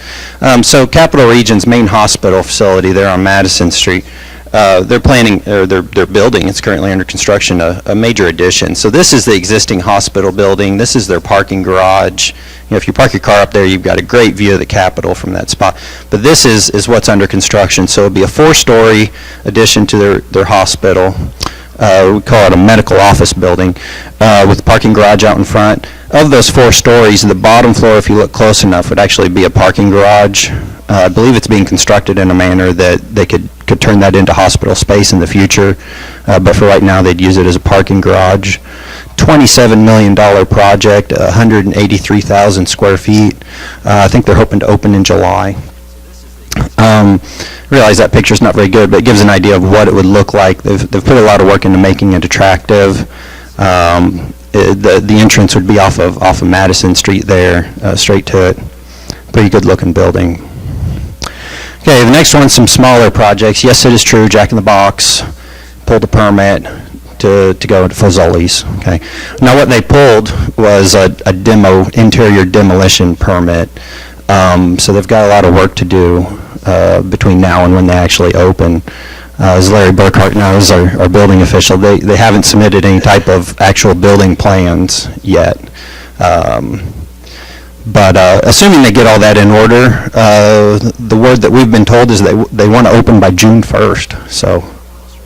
So Capital Region's main hospital facility there on Madison Street, they're building, it's currently under construction, a major addition. So this is the existing hospital building. This is their parking garage. If you park your car up there, you've got a great view of the Capitol from that spot. But this is what's under construction. So it'll be a 4-story addition to their hospital. We call it a medical office building with a parking garage out in front. Of those 4 stories, the bottom floor, if you look close enough, would actually be a parking garage. I believe it's being constructed in a manner that they could turn that into hospital space in the future, but for right now they'd use it as a parking garage. $27 million project, 183,000 square feet. I think they're hoping to open in July. Realize that picture's not very good, but it gives an idea of what it would look like. They've put a lot of work into making it attractive. The entrance would be off of Madison Street there, straight to it. Pretty good looking building. Okay, the next one's some smaller projects. Yes, it is true, Jack in the Box pulled a permit to go to Fazoli's. Okay, now what they pulled was a interior demolition permit. So they've got a lot of work to do between now and when they actually open. As Larry Burkhart knows, our building official, they haven't submitted any type of actual building plans yet. But assuming they get all that in order, the word that we've been told is they want to open by June 1st. So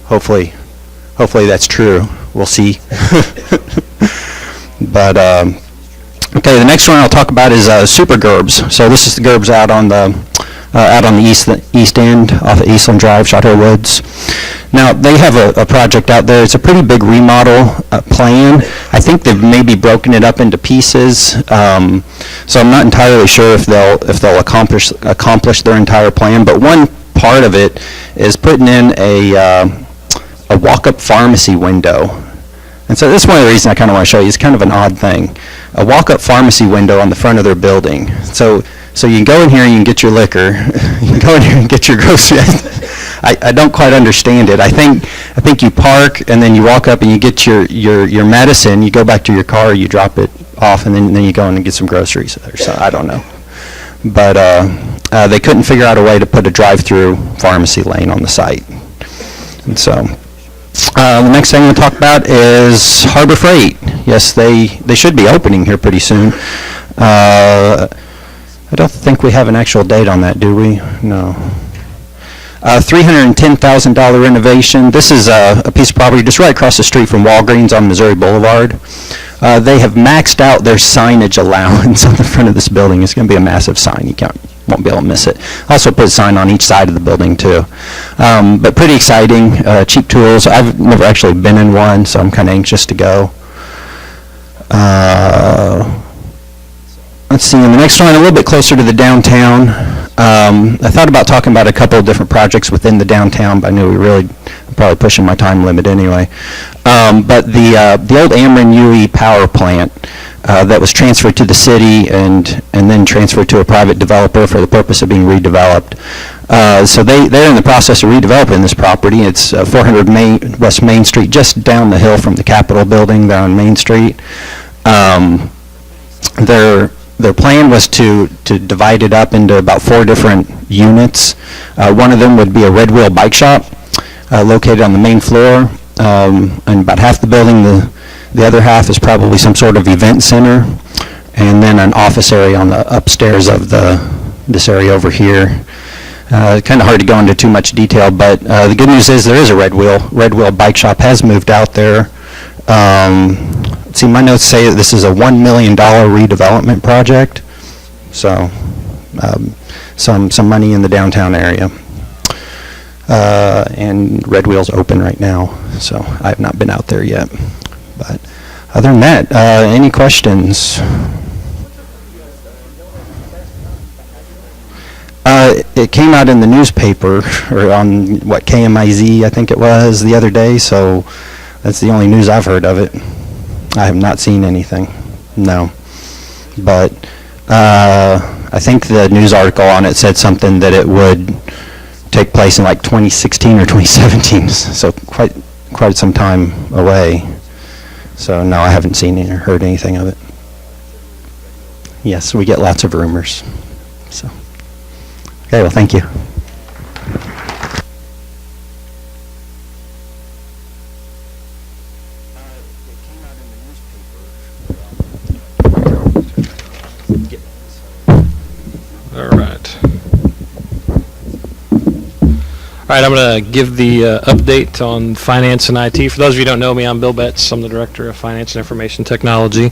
hopefully that's true. We'll see. But okay, the next one I'll talk about is Super Gerbs. So this is the Gerbs out on the east end off of Eastland Drive, Chateau Woods. Now, they have a project out there. It's a pretty big remodel plan. I think they've maybe broken it up into pieces. So I'm not entirely sure if they'll accomplish their entire plan. But one part of it is putting in a walk-up pharmacy window. And so this is one of the reasons I kind of want to show you. It's kind of an odd thing. A walk-up pharmacy window on the front of their building. So you can go in here and you can get your liquor. You can go in here and get your groceries. I don't quite understand it. I think you park and then you walk up and you get your medicine. You go back to your car, you drop it off, and then you go in and get some groceries. Or so, I don't know. But they couldn't figure out a way to put a drive-through pharmacy lane on the site. And so the next thing we'll talk about is Harbor Freight. Yes, they should be opening here pretty soon. I don't think we have an actual date on that, do we? No. $310,000 renovation. This is a piece of property just right across the street from Walgreens on Missouri Boulevard. They have maxed out their signage allowance on the front of this building. It's going to be a massive sign. You won't be able to miss it. Also put a sign on each side of the building too. But pretty exciting. Cheap tools. I've never actually been in one, so I'm kind of anxious to go. Let's see, and the next one, a little bit closer to the downtown. I thought about talking about a couple of different projects within the downtown, but I knew I'm probably pushing my time limit anyway. But the old Ameren UE power plant that was transferred to the city and then transferred to a private developer for the purpose of being redeveloped. So they're in the process of redeveloping this property. It's 400 West Main Street, just down the hill from the Capitol building there on Main Street. Their plan was to divide it up into about 4 different units. One of them would be a Red Wheel bike shop located on the main floor, and about half the building. The other half is probably some sort of event center, and then an office area on the upstairs of this area over here. Kind of hard to go into too much detail, but the good news is there is a Red Wheel bike shop has moved out there. See, my notes say that this is a $1 million redevelopment project, so some money in the downtown area. And Red Wheel's open right now, so I have not been out there yet. But other than that, any questions? It came out in the newspaper, or on, KMIZ, I think it was, the other day, so that's the only news I've heard of it. I have not seen anything, no. But I think the news article on it said something that it would take place in like 2016 or 2017, so quite some time away. So no, I haven't seen or heard anything of it. Yes, we get lots of rumors. So, okay, well, thank you. All right, I'm going to give the update on finance and IT. For those of you who don't know me, I'm Bill Betts. I'm the Director of Finance and Information Technology.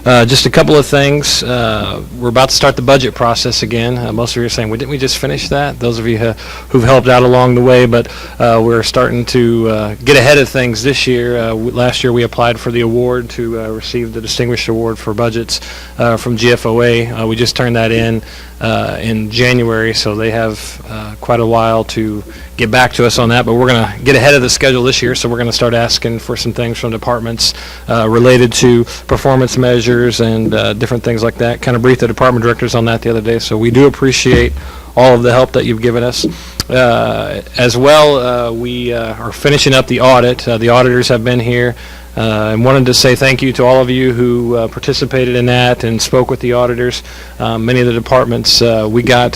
Just a couple of things. We're about to start the budget process again. Most of you are saying, well, didn't we just finish that? Those of you who've helped out along the way, but we're starting to get ahead of things this year. Last year we applied for the award to receive the Distinguished Award for Budgets from GFOA. We just turned that in January, so they have quite a while to get back to us on that, but we're going to get ahead of the schedule this year, so we're going to start asking for some things from departments related to performance measures and different things like that. Kind of briefed the department directors on that the other day, so we do appreciate all of the help that you've given us. As well, we are finishing up the audit. The auditors have been here. And wanted to say thank you to all of you who participated in that and spoke with the auditors. Many of the departments, we got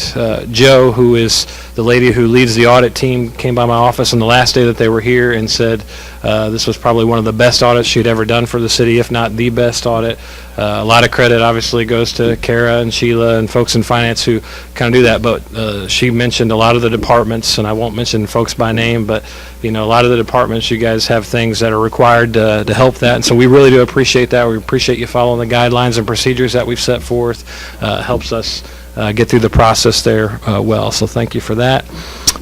Joe, who is the lady who leads the audit team, came by my office on the last day that they were here and said, This was probably one of the best audits she'd ever done for the city, if not the best audit. A lot of credit obviously goes to Kara and Sheila and folks in finance who kind of do that, but she mentioned a lot of the departments, and I won't mention folks by name, but a lot of the departments, you guys have things that are required to help that, and so we really do appreciate that. We appreciate you following the guidelines and procedures that we've set forth. Helps us get through the process there well, so thank you for that.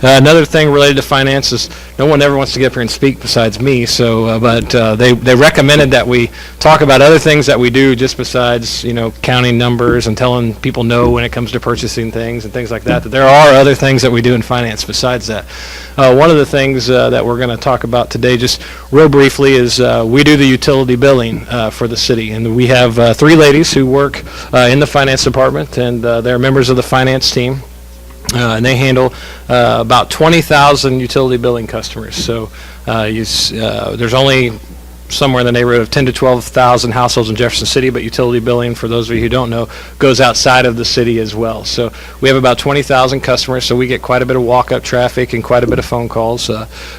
Another thing related to finances, no one ever wants to get up here and speak besides me, but they recommended that we talk about other things that we do just besides, counting numbers and telling people no when it comes to purchasing things and things like that, that there are other things that we do in finance besides that. One of the things that we're going to talk about today, just real briefly, is we do the utility billing for the city, and we have 3 ladies who work in the finance department, and they're members of the finance team. And they handle about 20,000 utility billing customers. So there's only somewhere in the neighborhood of 10 to 12,000 households in Jefferson City, but utility billing, for those of you who don't know, goes outside of the city as well. So we have about 20,000 customers, so we get quite a bit of walk-up traffic and quite a bit of phone calls.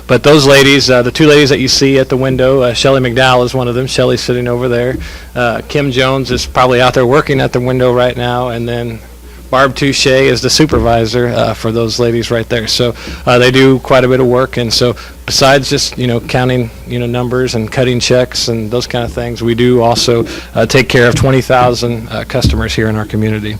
But those ladies, the 2 ladies that you see at the window, Shelley McDowell is one of them. Shelley's sitting over there. Kim Jones is probably out there working at the window right now, and then Barb Touche is the supervisor for those ladies right there. So they do quite a bit of work, and so besides just counting numbers and cutting checks and those kind of things, we do also take care of 20,000 customers here in our community.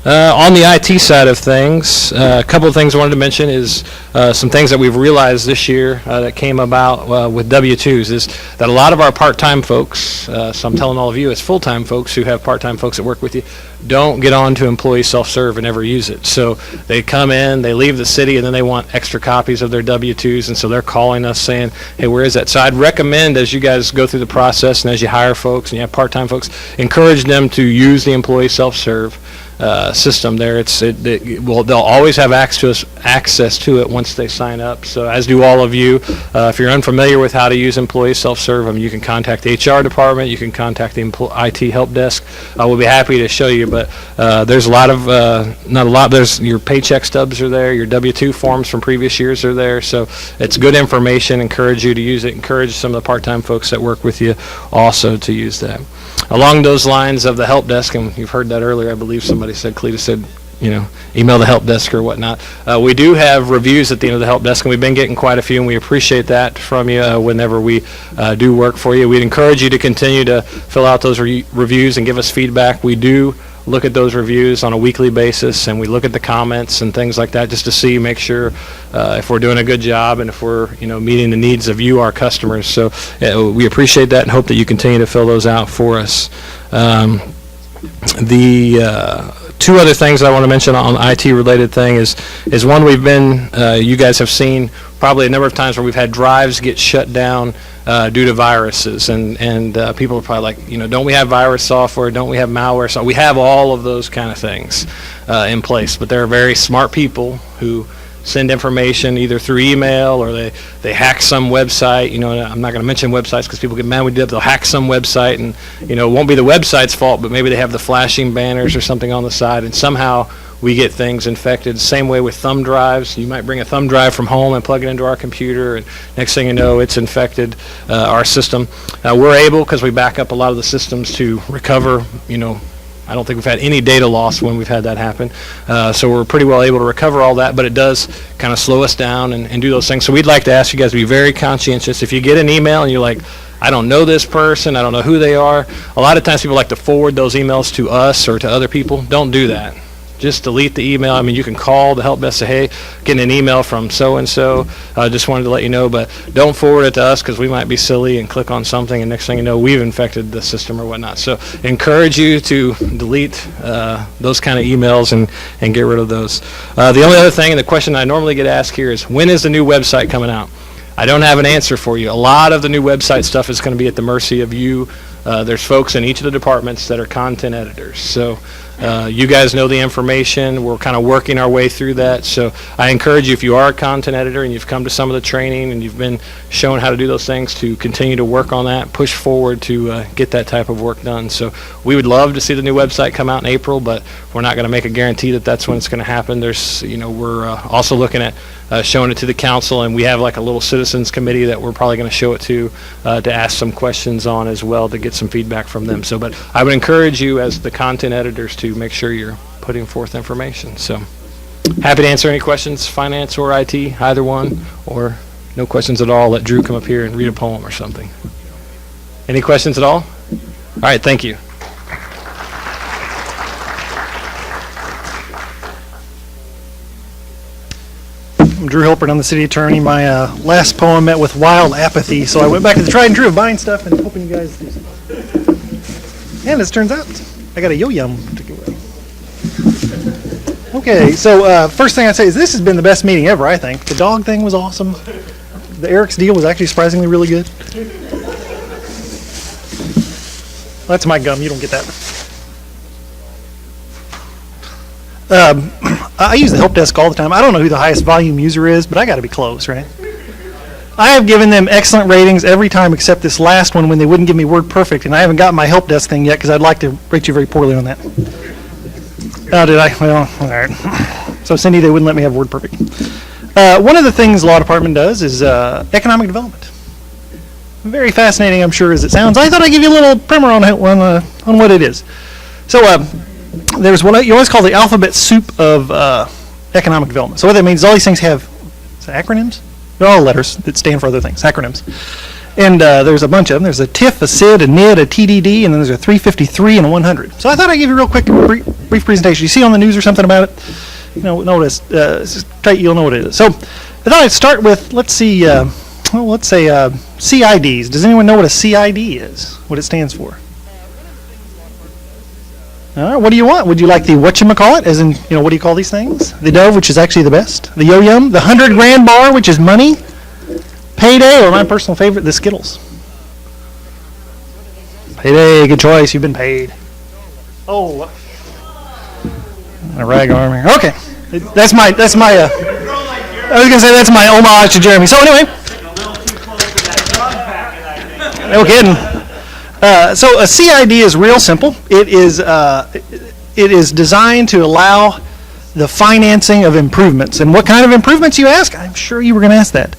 On the IT side of things, a couple of things I wanted to mention is some things that we've realized this year that came about with W-2s is that a lot of our part-time folks, so I'm telling all of you as full-time folks who have part-time folks that work with you, don't get on to employee self-serve and ever use it. So they come in, they leave the city, and then they want extra copies of their W-2s, and so they're calling us saying, hey, where is that? So I'd recommend, as you guys go through the process and as you hire folks and you have part-time folks, encourage them to use the employee self-serve system there. They'll always have access to it once they sign up. So as do all of you. If you're unfamiliar with how to use employee self-serve, you can contact the HR department. You can contact the IT help desk. We'll be happy to show you. But there's a lot of not a lot. There's your paycheck stubs are there. Your W-2 forms from previous years are there. So it's good information. Encourage you to use it. Encourage some of the part-time folks that work with you also to use that. Along those lines of the help desk, and you've heard that earlier, I believe somebody said, Cleta said, email the help desk or whatnot. We do have reviews at the end of the help desk, and we've been getting quite a few, and we appreciate that from you whenever we do work for you. We'd encourage you to continue to fill out those reviews and give us feedback. We do look at those reviews on a weekly basis, and we look at the comments and things like that just to make sure if we're doing a good job and if we're meeting the needs of you, our customers. So we appreciate that and hope that you continue to fill those out for us. The 2 other things I want to mention on IT related thing is one we've been, you guys have seen probably a number of times where we've had drives get shut down due to viruses, and people are probably like, don't we have virus software? Don't we have malware? So we have all of those kind of things in place, but there are very smart people who send information either through email or they hack some website. I'm not going to mention websites because people get mad when we do that. They'll hack some website, and it won't be the website's fault, but maybe they have the flashing banners or something on the side, and somehow we get things infected. Same way with thumb drives. You might bring a thumb drive from home and plug it into our computer, and next thing you know, it's infected our system. We're able, because we back up a lot of the systems, to recover, I don't think we've had any data loss when we've had that happen. So we're pretty well able to recover all that, but it does kind of slow us down and do those things. So we'd like to ask you guys to be very conscientious. If you get an email and you're like, I don't know this person, I don't know who they are, a lot of times people like to forward those emails to us or to other people. Don't do that. Just delete the email. You can call the help desk, say, hey, getting an email from so-and-so. Just wanted to let you know, but don't forward it to us because we might be silly and click on something, and next thing you know, we've infected the system or whatnot. So encourage you to delete those kind of emails and get rid of those. The only other thing, and the question I normally get asked here is, when is the new website coming out? I don't have an answer for you. A lot of the new website stuff is going to be at the mercy of you. There's folks in each of the departments that are content editors. So You guys know the information. We're kind of working our way through that. So I encourage you, if you are a content editor and you've come to some of the training and you've been shown how to do those things, to continue to work on that, push forward to get that type of work done. So we would love to see the new website come out in April, but we're not going to make a guarantee that that's when it's going to happen. There's, we're also looking at showing it to the council, and we have like a little citizens committee that we're probably going to show it to ask some questions on as well, to get some feedback from them. So, but I would encourage you as the content editors to make sure you're putting forth information. So happy to answer any questions, finance or IT, either one, or no questions at all. Let Drew come up here and read a poem or something. Any questions at all? All right, thank you. I'm Drew Hilpert, I'm the city attorney. My last poem met with wild apathy, so I went back to the tried and true of buying stuff and hoping you guys do something. And as it turns out, I got a yo-yum to give away. Okay, so first thing I'd say is this has been the best meeting ever, I think. The dog thing was awesome. The Eric's deal was actually surprisingly really good. That's my gum, you don't get that. I use the help desk all the time. I don't know who the highest volume user is, but I got to be close, right? I have given them excellent ratings every time except this last one when they wouldn't give me WordPerfect, and I haven't gotten my help desk thing yet because I'd like to rate you very poorly on that. Oh, did I? Well, all right. So, Cindy, they wouldn't let me have WordPerfect. One of the things the law department does is economic development. Very fascinating, I'm sure, as it sounds. I thought I'd give you a little primer on what it is. So, there's what you always call the alphabet soup of economic development. So what that means is all these things have acronyms. They're all letters that stand for other things, acronyms. And there's a bunch of them. There's a TIF, a SID, a NID, a TDD, and then there's a 353 and a 100. So I thought I'd give you a real quick, brief presentation. You see on the news or something about it? You know what it is. You'll know what it is. So I thought I'd start with, let's say CIDs. Does anyone know what a CID is? What it stands for? All right, what do you want? Would you like the whatchamacallit, as in, what do you call these things? The Dove, which is actually the best. The Yo-Yum, the 100 grand bar, which is money. Payday, or my personal favorite, the Skittles. Payday, good choice, you've been paid. Oh, a rag arm here. Okay, that's my, I was going to say that's my homage to Jeremy. So anyway, no kidding. So a CID is real simple. It is designed to allow the financing of improvements. And what kind of improvements, you ask? I'm sure you were going to ask that.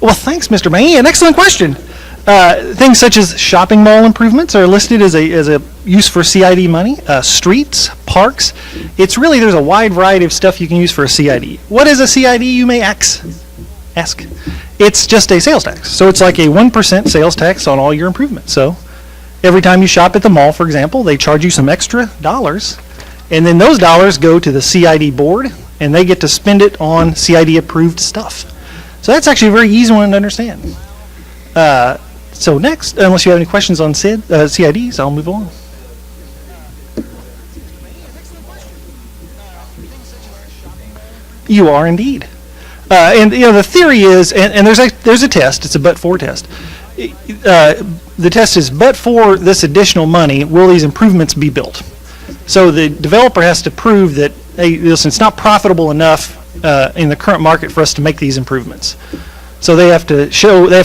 Well, thanks, Mr. May. An excellent question. Things such as shopping mall improvements are listed as a use for CID money. Streets, parks. There's a wide variety of stuff you can use for a CID. What is a CID, you may ask? It's just a sales tax. So it's like a 1% sales tax on all your improvements. So every time you shop at the mall, for example, they charge you some extra dollars, and then those dollars go to the CID board, and they get to spend it on CID approved stuff. So that's actually a very easy one to understand. So next, unless you have any questions on CIDs, I'll move on. You are indeed. And the theory is, and there's a test. It's a but-for test. The test is, but for this additional money, will these improvements be built? So the developer has to prove that, hey, listen, it's not profitable enough in the current market for us to make these improvements. So they have to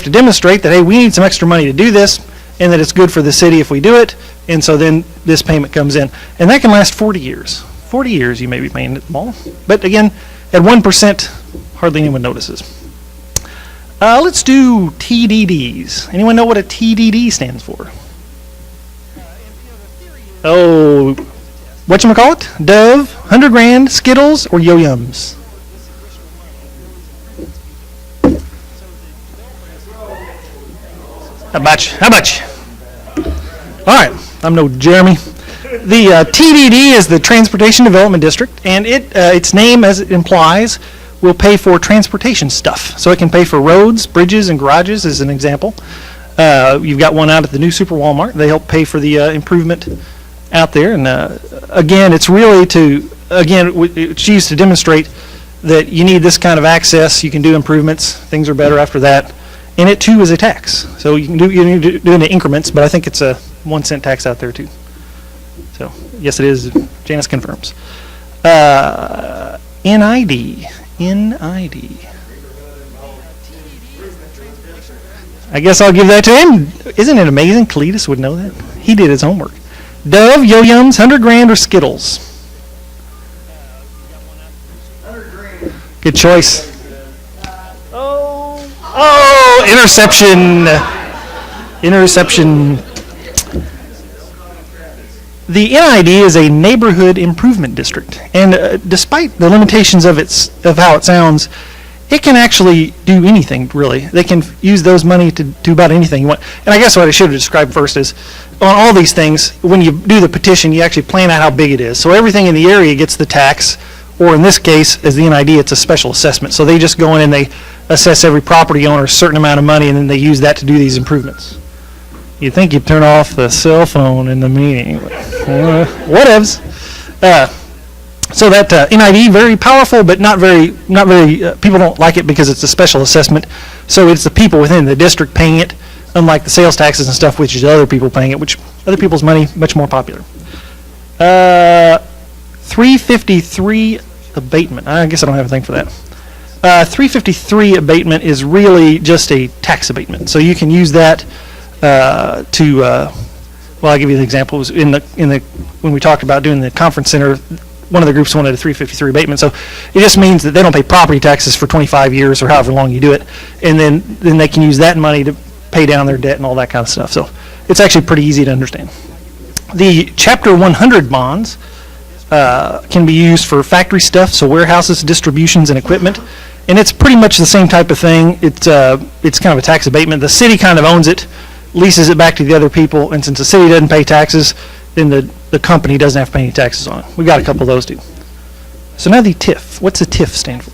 demonstrate that, hey, we need some extra money to do this, and that it's good for the city if we do it. And so then this payment comes in, and that can last 40 years. 40 years you may be paying at the mall, but again, at 1%. Hardly anyone notices. Let's do TDDs. Anyone know what a TDD stands for? Oh, whatchamacallit? Dove, 100 grand, Skittles, or Yo-Yums? How much? All right, I'm no Jeremy. The TDD is the Transportation Development District, and its name, as it implies, will pay for transportation stuff. So it can pay for roads, bridges, and garages, as an example. You've got one out at the new Super Walmart. They help pay for the improvement out there. And again, it's really it's used to demonstrate that you need this kind of access. You can do improvements. Things are better after that. And it, too, is a tax. So you need to do it in increments, but I think it's a 1 cent tax out there, too. So, yes, it is. Janice confirms. NID. I guess I'll give that to him. Isn't it amazing? Cletus would know that. He did his homework. Dove, Yo-Yums, 100 grand, or Skittles? Good choice. Oh, interception. Interception. The NID is a neighborhood improvement district, and despite the limitations of how it sounds, it can actually do anything, really. They can use those money to do about anything you want. And I guess what I should have described first is, on all these things, when you do the petition, you actually plan out how big it is. So everything in the area gets the tax, or in this case, as the NID, it's a special assessment. So they just go in and they assess every property owner a certain amount of money, and then they use that to do these improvements. You'd think you'd turn off the cell phone in the meeting. Whatevs. So that NID, very powerful, but not very, people don't like it because it's a special assessment. So it's the people within the district paying it, unlike the sales taxes and stuff, which is other people paying it, which other people's money, much more popular. 353 abatement. I guess I don't have a thing for that. 353 abatement is really just a tax abatement. So you can use that well, I'll give you an example. It was when we talked about doing the conference center, one of the groups wanted a 353 abatement. So it just means that they don't pay property taxes for 25 years or however long you do it, and then they can use that money to pay down their debt and all that kind of stuff. So it's actually pretty easy to understand. The Chapter 100 bonds can be used for factory stuff, so warehouses, distributions, and equipment. And it's pretty much the same type of thing. It's kind of a tax abatement. The city kind of owns it, leases it back to the other people, and since the city doesn't pay taxes, then the company doesn't have to pay any taxes on it. We got a couple of those too. So now the TIF. What's the TIF stand for?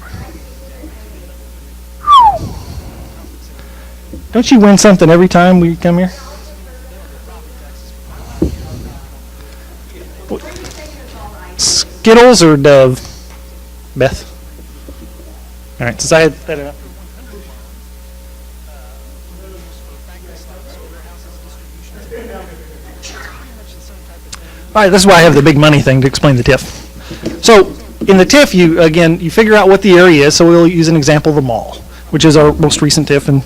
Don't you win something every time we come here? Skittles or Dove? Beth? All right, since I had that enough. All right, this is why I have the big money thing to explain the TIF. So in the TIF, you figure out what the area is. So we'll use an example of the mall, which is our most recent TIF and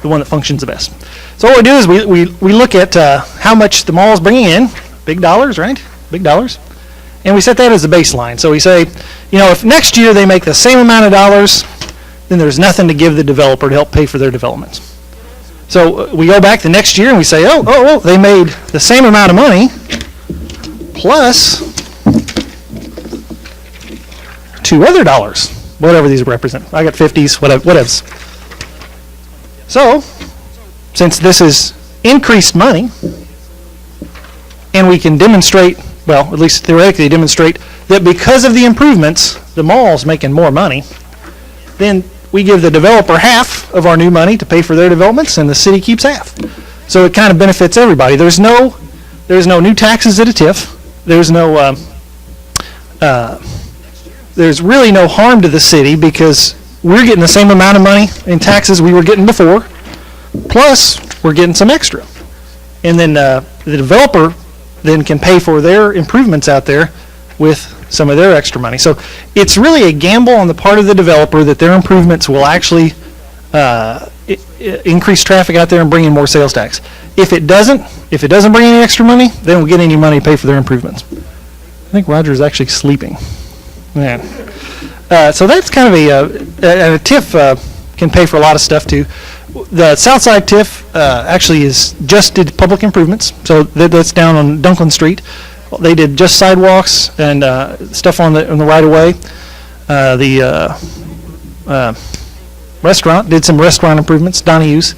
the one that functions the best. So what we do is we look at how much the mall is bringing in, big dollars, right? Big dollars. And we set that as the baseline. So we say, if next year they make the same amount of dollars, then there's nothing to give the developer to help pay for their developments. So we go back the next year and we say, oh, they made the same amount of money plus $2 other, whatever these represent. I got 50s, whatevs. So, since this is increased money, and we can demonstrate, well, at least theoretically demonstrate, that because of the improvements, the mall's making more money, then we give the developer half of our new money to pay for their developments, and the city keeps half. So it kind of benefits everybody. There's no new taxes at a TIF. There's really no harm to the city because we're getting the same amount of money in taxes we were getting before, plus we're getting some extra. And then the developer then can pay for their improvements out there with some of their extra money. So it's really a gamble on the part of the developer that their improvements will actually increase traffic out there and bring in more sales tax. If it doesn't bring any extra money, they don't get any money to pay for their improvements. I think Roger's actually sleeping. Yeah. So that's kind of a TIF can pay for a lot of stuff too. The Southside TIF actually just did public improvements. So that's down on Dunklin Street. They did just sidewalks and stuff on the right of way. The restaurant did some restaurant improvements, Donahue's,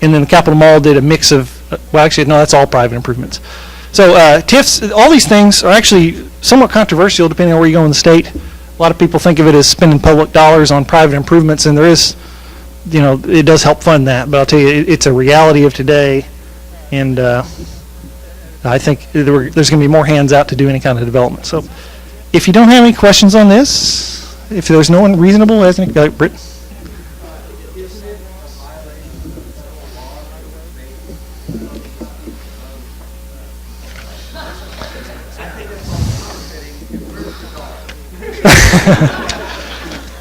and then the Capitol Mall did a mix of. Well, actually, no, that's all private improvements. So TIFs, all these things are actually somewhat controversial depending on where you go in the state. A lot of people think of it as spending public dollars on private improvements, and there is, it does help fund that. But I'll tell you, it's a reality of today, and I think there's going to be more hands out to do any kind of development. So if you don't have any questions on this, if there's no one reasonable, as Britt.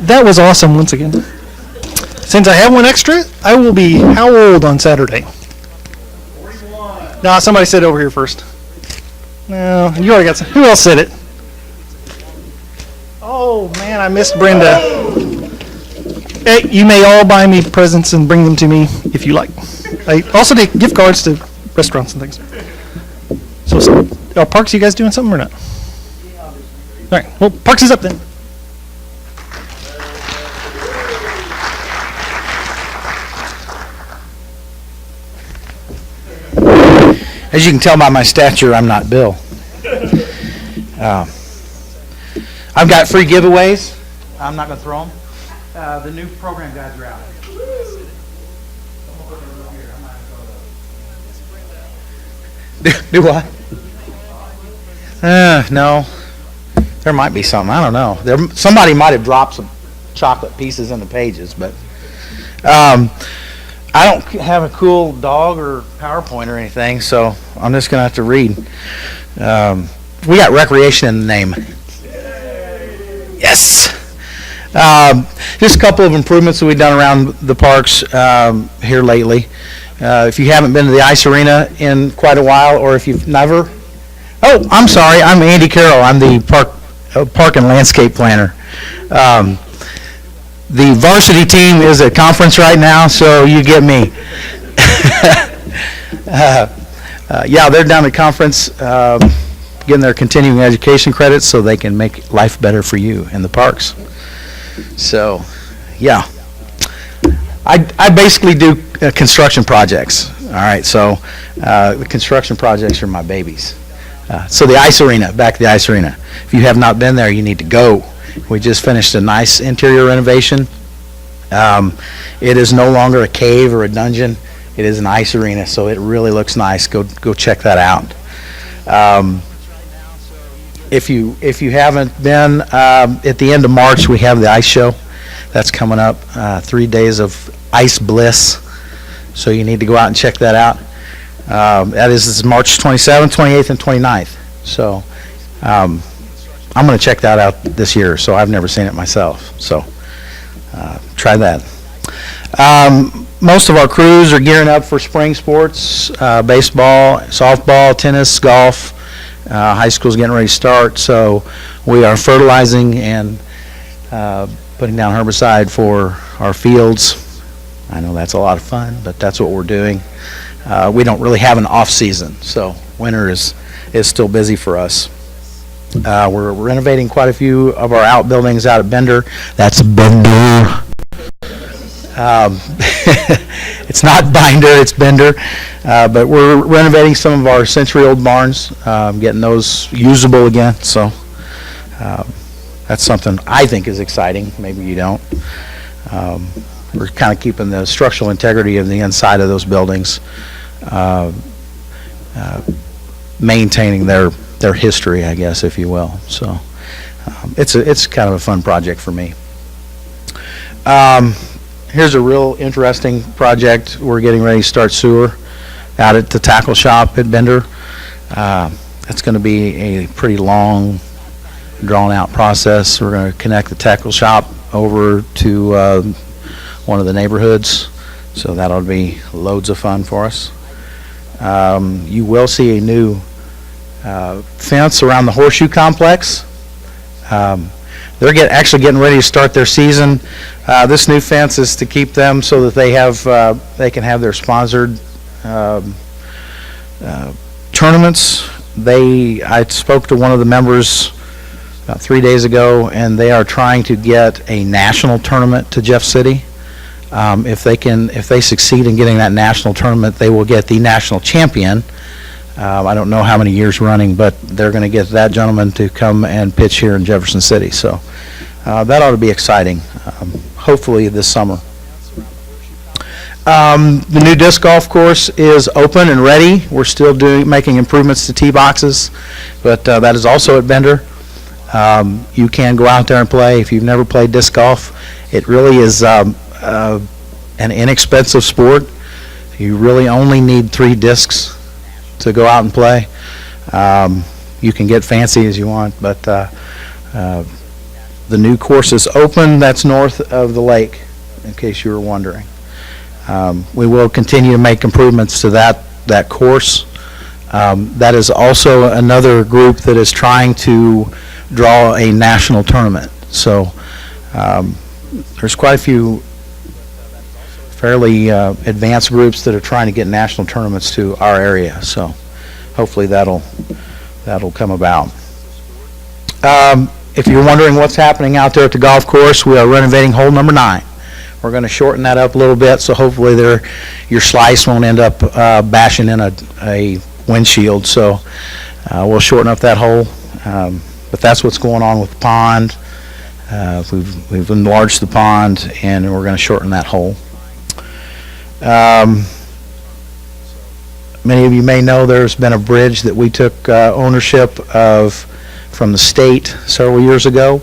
That was awesome once again. Since I have one extra, I will be how old on Saturday? 41. No, somebody said over here first. No, you already got some. Who else said it? Oh, man, I missed Brenda. Hey, you may all buy me presents and bring them to me if you like. I also take gift cards to restaurants and things. So, Parks, you guys doing something or not? All right, well, Parks is up then. As you can tell by my stature, I'm not Bill. I've got free giveaways. I'm not going to throw them. The new program guides are out. Do what? No. There might be something. I don't know. Somebody might have dropped some chocolate pieces in the pages, but I don't have a cool dog or PowerPoint or anything, so I'm just going to have to read. We got recreation in the name. Yes. Just a couple of improvements that we've done around the parks here lately. If you haven't been to the ice arena in quite a while, or if you've never, oh, I'm sorry, I'm Andy Carroll. I'm the park and landscape planner. The varsity team is at conference right now, so you get me. Yeah, they're down at conference getting their continuing education credits so they can make life better for you in the parks. So, yeah. I basically do construction projects. All right, so the construction projects are my babies. So the ice arena, back to the ice arena. If you have not been there, you need to go. We just finished a nice interior renovation. It is no longer a cave or a dungeon. It is an ice arena, so it really looks nice. Go check that out. If you haven't been, at the end of March we have the ice show. That's coming up. 3 days of ice bliss. So you need to go out and check that out. That is March 27th, 28th, and 29th. So I'm going to check that out this year. So I've never seen it myself. So try that. Most of our crews are gearing up for spring sports, baseball, softball, tennis, golf. High school's getting ready to start, so we are fertilizing and putting down herbicide for our fields. I know that's a lot of fun, but that's what we're doing. We don't really have an off season, so winter is still busy for us. We're renovating quite a few of our outbuildings out at Bender. That's Bender. It's not Binder, it's Bender. But we're renovating some of our century-old barns, getting those usable again. So that's something I think is exciting. Maybe you don't. We're kind of keeping the structural integrity of the inside of those buildings, maintaining their history, I guess, if you will. So it's kind of a fun project for me. Here's a real interesting project. We're getting ready to start sewer out at the tackle shop at Bender. That's going to be a pretty long, drawn-out process. We're going to connect the tackle shop over to one of the neighborhoods, so that'll be loads of fun for us. You will see a new fence around the Horseshoe Complex. They're actually getting ready to start their season. This new fence is to keep them so that they can have their sponsored tournaments. I spoke to one of the members about 3 days ago, and they are trying to get a national tournament to Jeff City. If they succeed in getting that national tournament, they will get the national champion. I don't know how many years running, but they're going to get that gentleman to come and pitch here in Jefferson City. So that ought to be exciting, hopefully this summer. The new disc golf course is open and ready. We're still making improvements to tee boxes, but that is also at Bender. You can go out there and play. If you've never played disc golf, it really is an inexpensive sport. You really only need 3 discs to go out and play. You can get fancy as you want, but The new course is open, that's north of the lake, in case you were wondering. We will continue to make improvements to that course. That is also another group that is trying to draw a national tournament. So there's quite a few fairly advanced groups that are trying to get national tournaments to our area. So hopefully that'll come about. If you're wondering what's happening out there at the golf course, we are renovating hole number 9. We're going to shorten that up a little bit, so hopefully your slice won't end up bashing in a windshield. So we'll shorten up that hole. But that's what's going on with the pond. We've enlarged the pond, and we're going to shorten that hole. Many of you may know there's been a bridge that we took ownership of from the state several years ago.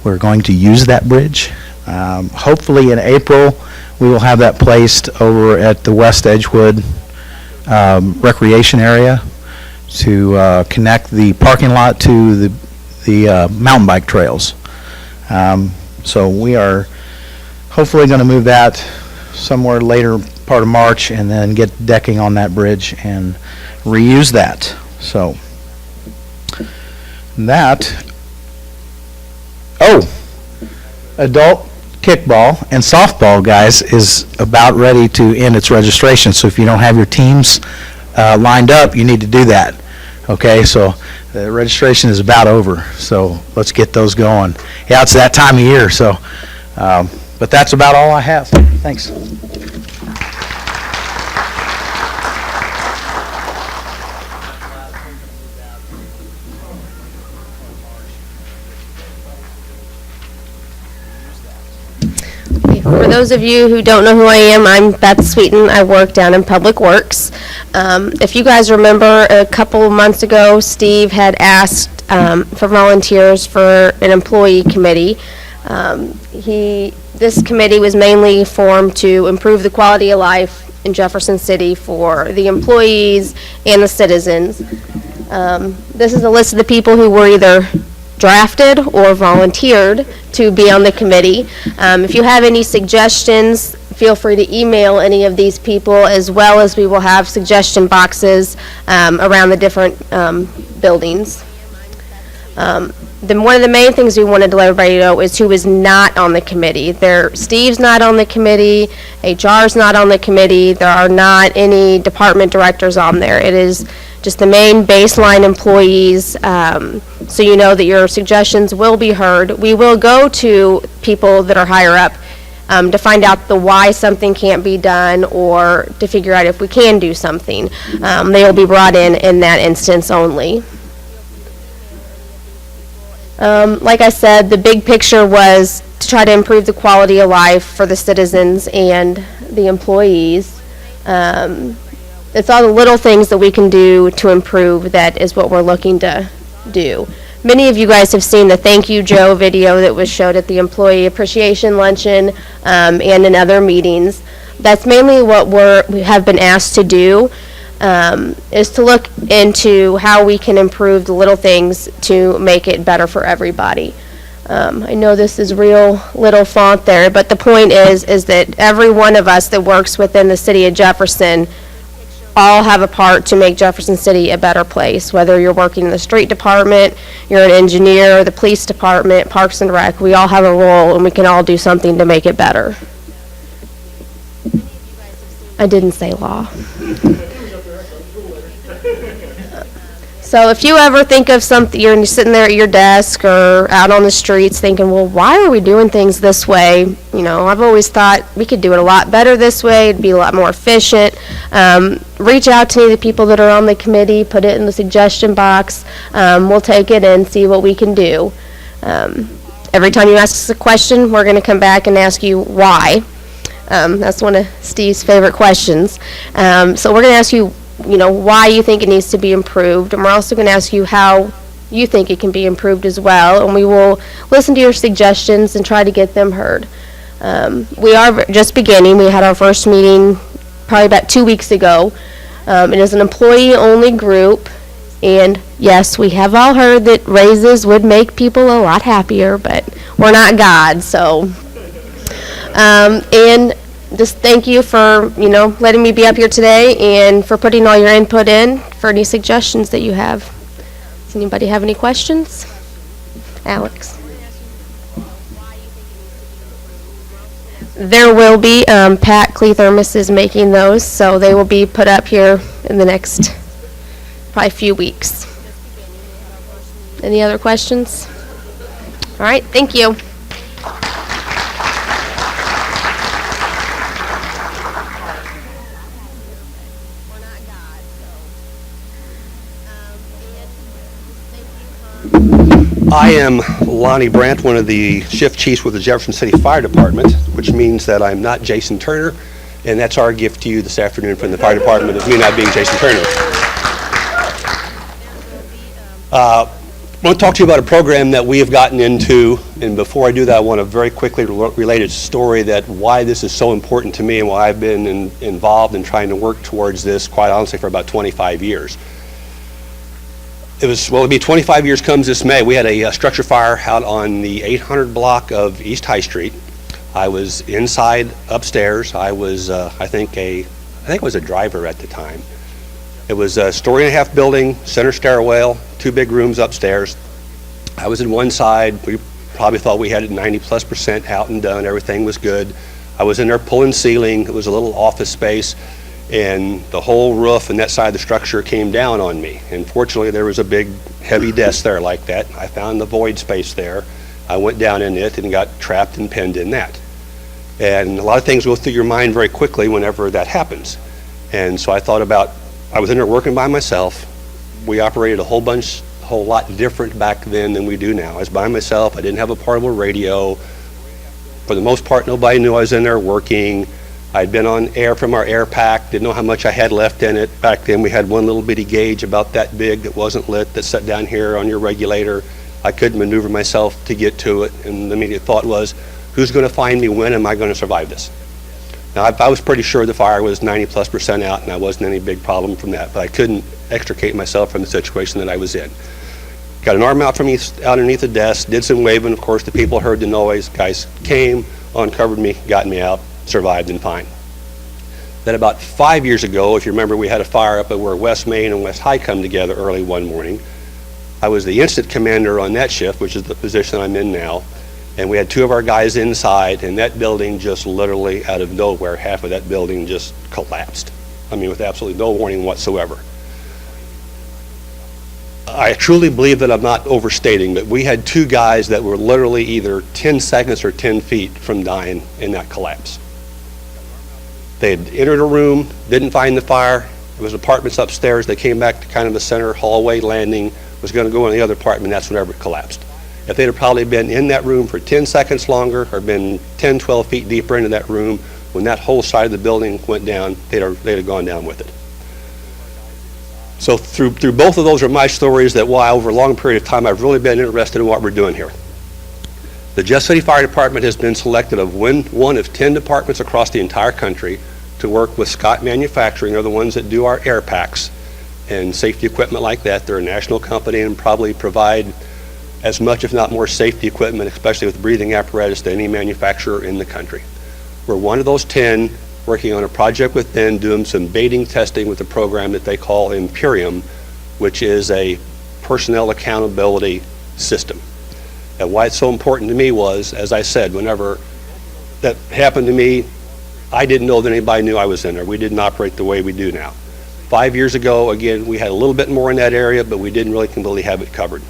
We're going to use that bridge. Hopefully in April, we will have that placed over at the West Edgewood recreation area to connect the parking lot to the mountain bike trails. So we are hopefully going to move that somewhere later part of March and then get decking on that bridge and reuse that. So that, adult kickball and softball, guys, is about ready to end its registration. So if you don't have your teams lined up, you need to do that. Okay, so the registration is about over. So let's get those going. Yeah, it's that time of year. So, but that's about all I have. Thanks. For those of you who don't know who I am, I'm Beth Sweeten. I work down in Public Works. If you guys remember, a couple of months ago, Steve had asked for volunteers for an employee committee. This committee was mainly formed to improve the quality of life in Jefferson City for the employees and the citizens. This is a list of the people who were either drafted or volunteered to be on the committee. If you have any suggestions, feel free to email any of these people, as well as we will have suggestion boxes around the different buildings. One of the main things we wanted to let everybody know is who is not on the committee. Steve's not on the committee, HR's not on the committee, there are not any department directors on there. It is just the main baseline employees, so you know that your suggestions will be heard. We will go to people that are higher up to find out the why something can't be done, or to figure out if we can do something. They will be brought in that instance only. Like I said, the big picture was to try to improve the quality of life for the citizens and the employees. It's all the little things that we can do to improve that is what we're looking to do. Many of you guys have seen the Thank You Joe video that was showed at the Employee Appreciation Luncheon and in other meetings. That's mainly what we have been asked to do, is to look into how we can improve the little things to make it better for everybody. I know this is real little font there, but the point is that every one of us that works within the city of Jefferson all have a part to make Jefferson City a better place. Whether you're working in the street department, you're an engineer, the police department, Parks and Rec, we all have a role and we can all do something to make it better. I didn't say law. So if you ever think of something, you're sitting there at your desk or out on the streets thinking, well, why are we doing things this way? You know, I've always thought we could do it a lot better this way. It'd be a lot more efficient. Reach out to any of the people that are on the committee. Put it in the suggestion box. We'll take it and see what we can do. Every time you ask us a question, we're going to come back and ask you why. That's one of Steve's favorite questions. So we're going to ask you, why you think it needs to be improved, and we're also going to ask you how you think it can be improved as well, and we will listen to your suggestions and try to get them heard. We are just beginning. We had our first meeting probably about 2 weeks ago. It is an employee-only group, and yes, we have all heard that raises would make people a lot happier, but we're not God, so. And just thank you for, letting me be up here today and for putting all your input in for any suggestions that you have. Does anybody have any questions? Alex? There will be, Pat Clethermos is making those, so they will be put up here in the next probably few weeks. Any other questions? All right, thank you. I am Lonnie Brandt, one of the shift chiefs with the Jefferson City Fire Department, which means that I'm not Jason Turner, and that's our gift to you this afternoon from the fire department, of me not being Jason Turner. I want to talk to you about a program that we have gotten into, and before I do that, I want to very quickly relate a story that why this is so important to me and why I've been involved in trying to work towards this, quite honestly, for about 25 years. It'll be 25 years comes this May. We had a structure fire out on the 800 block of East High Street. I was inside upstairs. I was, I think I was a driver at the time. It was a story-and-a-half building, center stairwell, 2 big rooms upstairs. I was in one side. We probably thought we had it 90+% out and done. Everything was good. I was in there pulling ceiling. It was a little office space, and the whole roof and that side of the structure came down on me. And fortunately, there was a big, heavy desk there like that. I found the void space there. I went down in it and got trapped and pinned in that. And a lot of things go through your mind very quickly whenever that happens. And so I thought about, I was in there working by myself. We operated a whole lot different back then than we do now. I was by myself. I didn't have a portable radio. For the most part, nobody knew I was in there working. I'd been on air from our air pack, didn't know how much I had left in it. Back then we had one little bitty gauge about that big that wasn't lit that sat down here on your regulator. I couldn't maneuver myself to get to it, and the immediate thought was, who's going to find me? When am I going to survive this? Now I was pretty sure the fire was 90+% out and I wasn't any big problem from that, but I couldn't extricate myself from the situation that I was in. Got an arm out from underneath the desk, did some waving. Of course, the people heard the noise. Guys came, uncovered me, got me out, survived and fine. Then about 5 years ago, if you remember, we had a fire up at where West Main and West High come together early one morning. I was the incident commander on that shift, which is the position I'm in now, and we had 2 of our guys inside, and that building just literally out of nowhere, half of that building just collapsed. I mean, with absolutely no warning whatsoever. I truly believe that I'm not overstating, but we had 2 guys that were literally either 10 seconds or 10 feet from dying in that collapse. They had entered a room, didn't find the fire. There was apartments upstairs. They came back to kind of the center hallway landing, was going to go in the other apartment. That's whenever it collapsed. If they'd have probably been in that room for 10 seconds longer or been 10, 12 feet deeper into that room, when that whole side of the building went down, they'd have gone down with it. So through both of those are my stories that why over a long period of time I've really been interested in what we're doing here. The Jefferson City Fire Department has been selected of one of 10 departments across the entire country to work with Scott Manufacturing. They're the ones that do our air packs and safety equipment like that. They're a national company and probably provide as much, if not more, safety equipment, especially with breathing apparatus, than any manufacturer in the country. We're one of those 10 working on a project with them, doing some baiting testing with a program that they call Imperium, which is a personnel accountability system. And why it's so important to me was, as I said, whenever that happened to me, I didn't know that anybody knew I was in there. We didn't operate the way we do now. 5 years ago, again, we had a little bit more in that area, but we didn't really completely have it covered.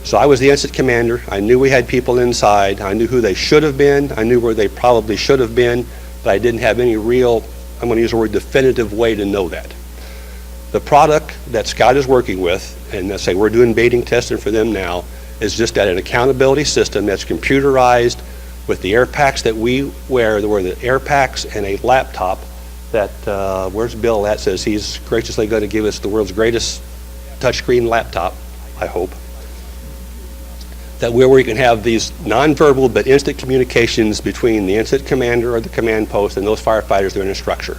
So I was the incident commander. I knew we had people inside. I knew who they should have been. I knew where they probably should have been, but I didn't have any real, I'm going to use the word definitive way to know that. The product that Scott is working with, and let's say we're doing baiting testing for them now, is just at an accountability system that's computerized with the air packs that we wear. There were the air packs and a laptop that, where's Bill at, says he's graciously going to give us the world's greatest touchscreen laptop, I hope. That where we can have these nonverbal but instant communications between the incident commander or the command post and those firefighters that are in a structure.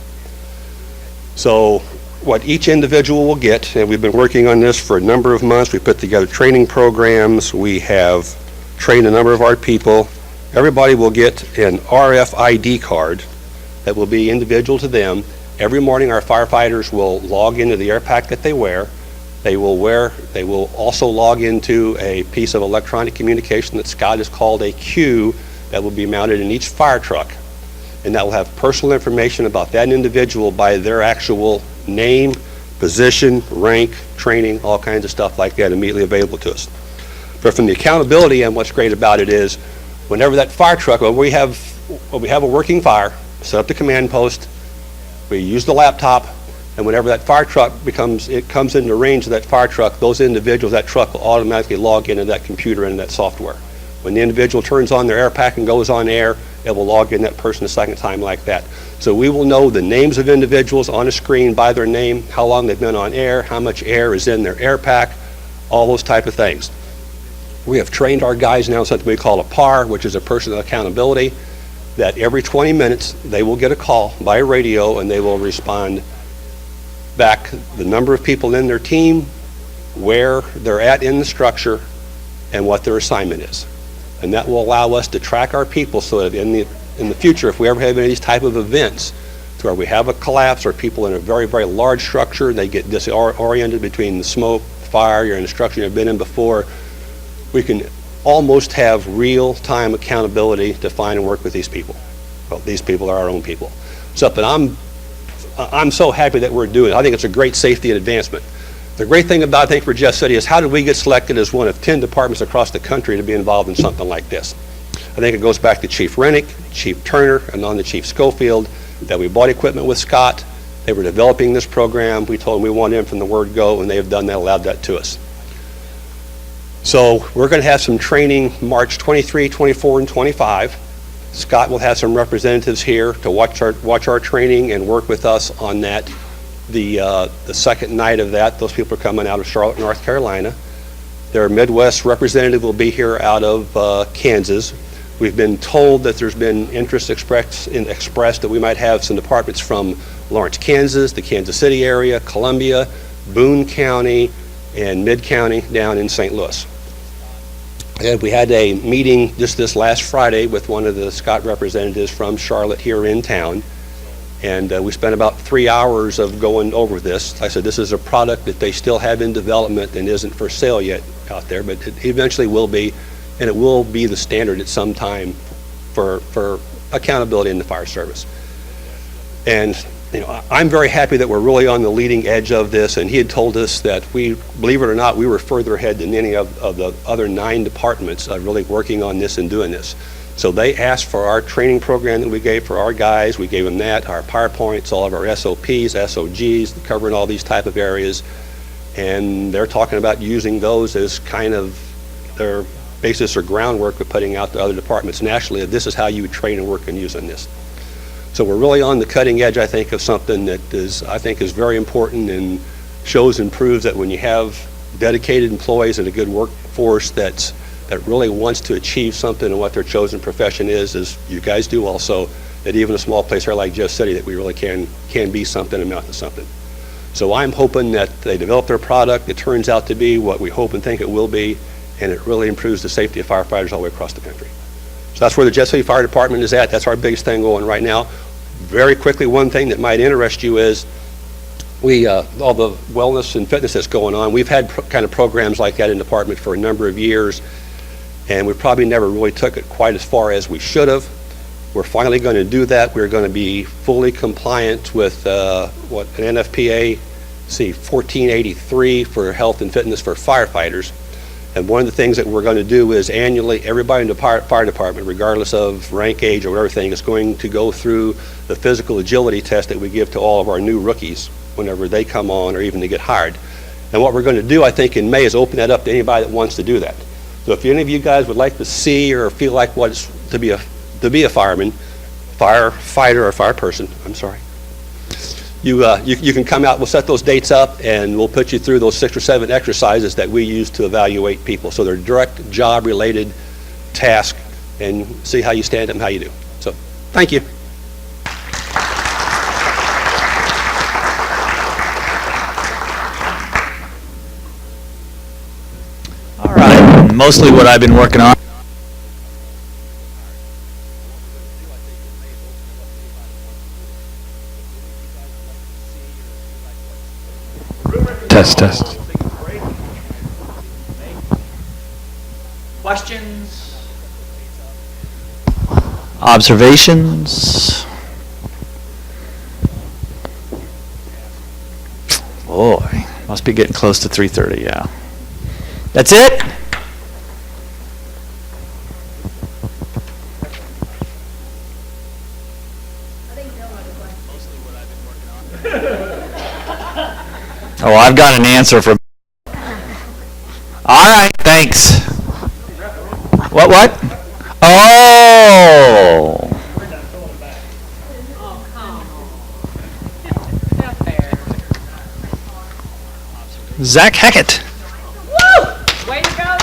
So what each individual will get, and we've been working on this for a number of months, we put together training programs, we have train a number of our people. Everybody will get an RFID card that will be individual to them. Every morning, our firefighters will log into the air pack that they wear. They will also log into a piece of electronic communication that Scott has called a queue that will be mounted in each fire truck. And that will have personal information about that individual by their actual name, position, rank, training, all kinds of stuff like that immediately available to us. But from the accountability end, what's great about it is whenever that fire truck, when we have a working fire, set up the command post, we use the laptop, and whenever that fire truck comes into range of that fire truck, those individuals, that truck will automatically log into that computer and that software. When the individual turns on their air pack and goes on air, it will log in that person a second time like that. So we will know the names of individuals on a screen by their name, how long they've been on air, how much air is in their air pack, all those type of things. We have trained our guys now in something we call a PAR, which is a personal accountability, that every 20 minutes they will get a call by radio and they will respond back the number of people in their team, where they're at in the structure, and what their assignment is. And that will allow us to track our people so that in the future, if we ever have any of these type of events to where we have a collapse or people in a very, very large structure, they get disoriented between the smoke, fire, you're in a structure you've been in before, we can almost have real-time accountability to find and work with these people. Well, these people are our own people. Something I'm so happy that we're doing. I think it's a great safety and advancement. The great thing about, I think, for Jeff City is how did we get selected as one of 10 departments across the country to be involved in something like this? I think it goes back to Chief Rennick, Chief Turner, and on to Chief Schofield, that we bought equipment with Scott. They were developing this program. We told them we wanted in from the word go, and they have done that, allowed that to us. So we're going to have some training March 23, 24, and 25. Scott will have some representatives here to watch our training and work with us on that. The second night of that, those people are coming out of Charlotte, North Carolina. Their Midwest representative will be here out of Kansas. We've been told that there's been interest expressed that we might have some departments from Lawrence, Kansas, the Kansas City area, Columbia, Boone County, and Mid-County down in St. Louis. And we had a meeting just this last Friday with one of the Scott representatives from Charlotte here in town, and we spent about 3 hours of going over this. I said this is a product that they still have in development and isn't for sale yet out there, but it eventually will be, and it will be the standard at some time for accountability in the fire service. And you know, I'm very happy that we're really on the leading edge of this, and he had told us that we, believe it or not, we were further ahead than any of the other 9 departments really working on this and doing this. So they asked for our training program that we gave for our guys. We gave them that, our PowerPoints, all of our SOPs, SOGs, covering all these type of areas. And they're talking about using those as kind of their basis or groundwork for putting out to other departments nationally. This is how you would train and work and use on this. So we're really on the cutting edge, I think, of something that I think is very important and shows and proves that when you have dedicated employees and a good workforce that really wants to achieve something in what their chosen profession is, as you guys do also, that even a small place here like Jeff City, that we really can be something and amount to something. So I'm hoping that they develop their product, it turns out to be what we hope and think it will be, and it really improves the safety of firefighters all the way across the country. So that's where the Jeff City Fire Department is at. That's our biggest thing going right now. Very quickly, one thing that might interest you is all the wellness and fitness that's going on. We've had kind of programs like that in the department for a number of years, and we probably never really took it quite as far as we should have. We're finally going to do that. We're going to be fully compliant with an NFPA 1483 for health and fitness for firefighters. And one of the things that we're going to do is annually, everybody in the fire department, regardless of rank, age, or everything, is going to go through the physical agility test that we give to all of our new rookies whenever they come on or even to get hired. And what we're going to do, I think, in May is open that up to anybody that wants to do that. So if any of you guys would like to see or feel like what it's to be a fireman, firefighter, or fireperson, I'm sorry, you can come out, we'll set those dates up, and we'll put you through those 6 or 7 exercises that we use to evaluate people. So they're direct job-related tasks, and see how you stand up and how you do. So, thank you. All right. Mostly what I've been working on Test, test. Questions? Observations? Boy, must be getting close to 3:30, yeah. That's it? Oh, I've got an answer for. All right, thanks. What? Oh! Zach Hackett. Way to go,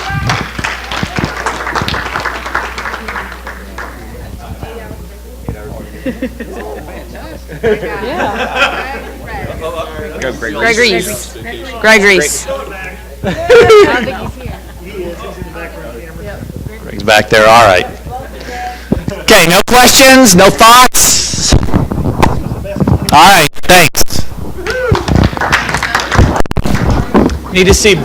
Greg Reese. Greg Reese. Greg's back there, all right. Okay, no questions, no thoughts? All right, thanks. Need to see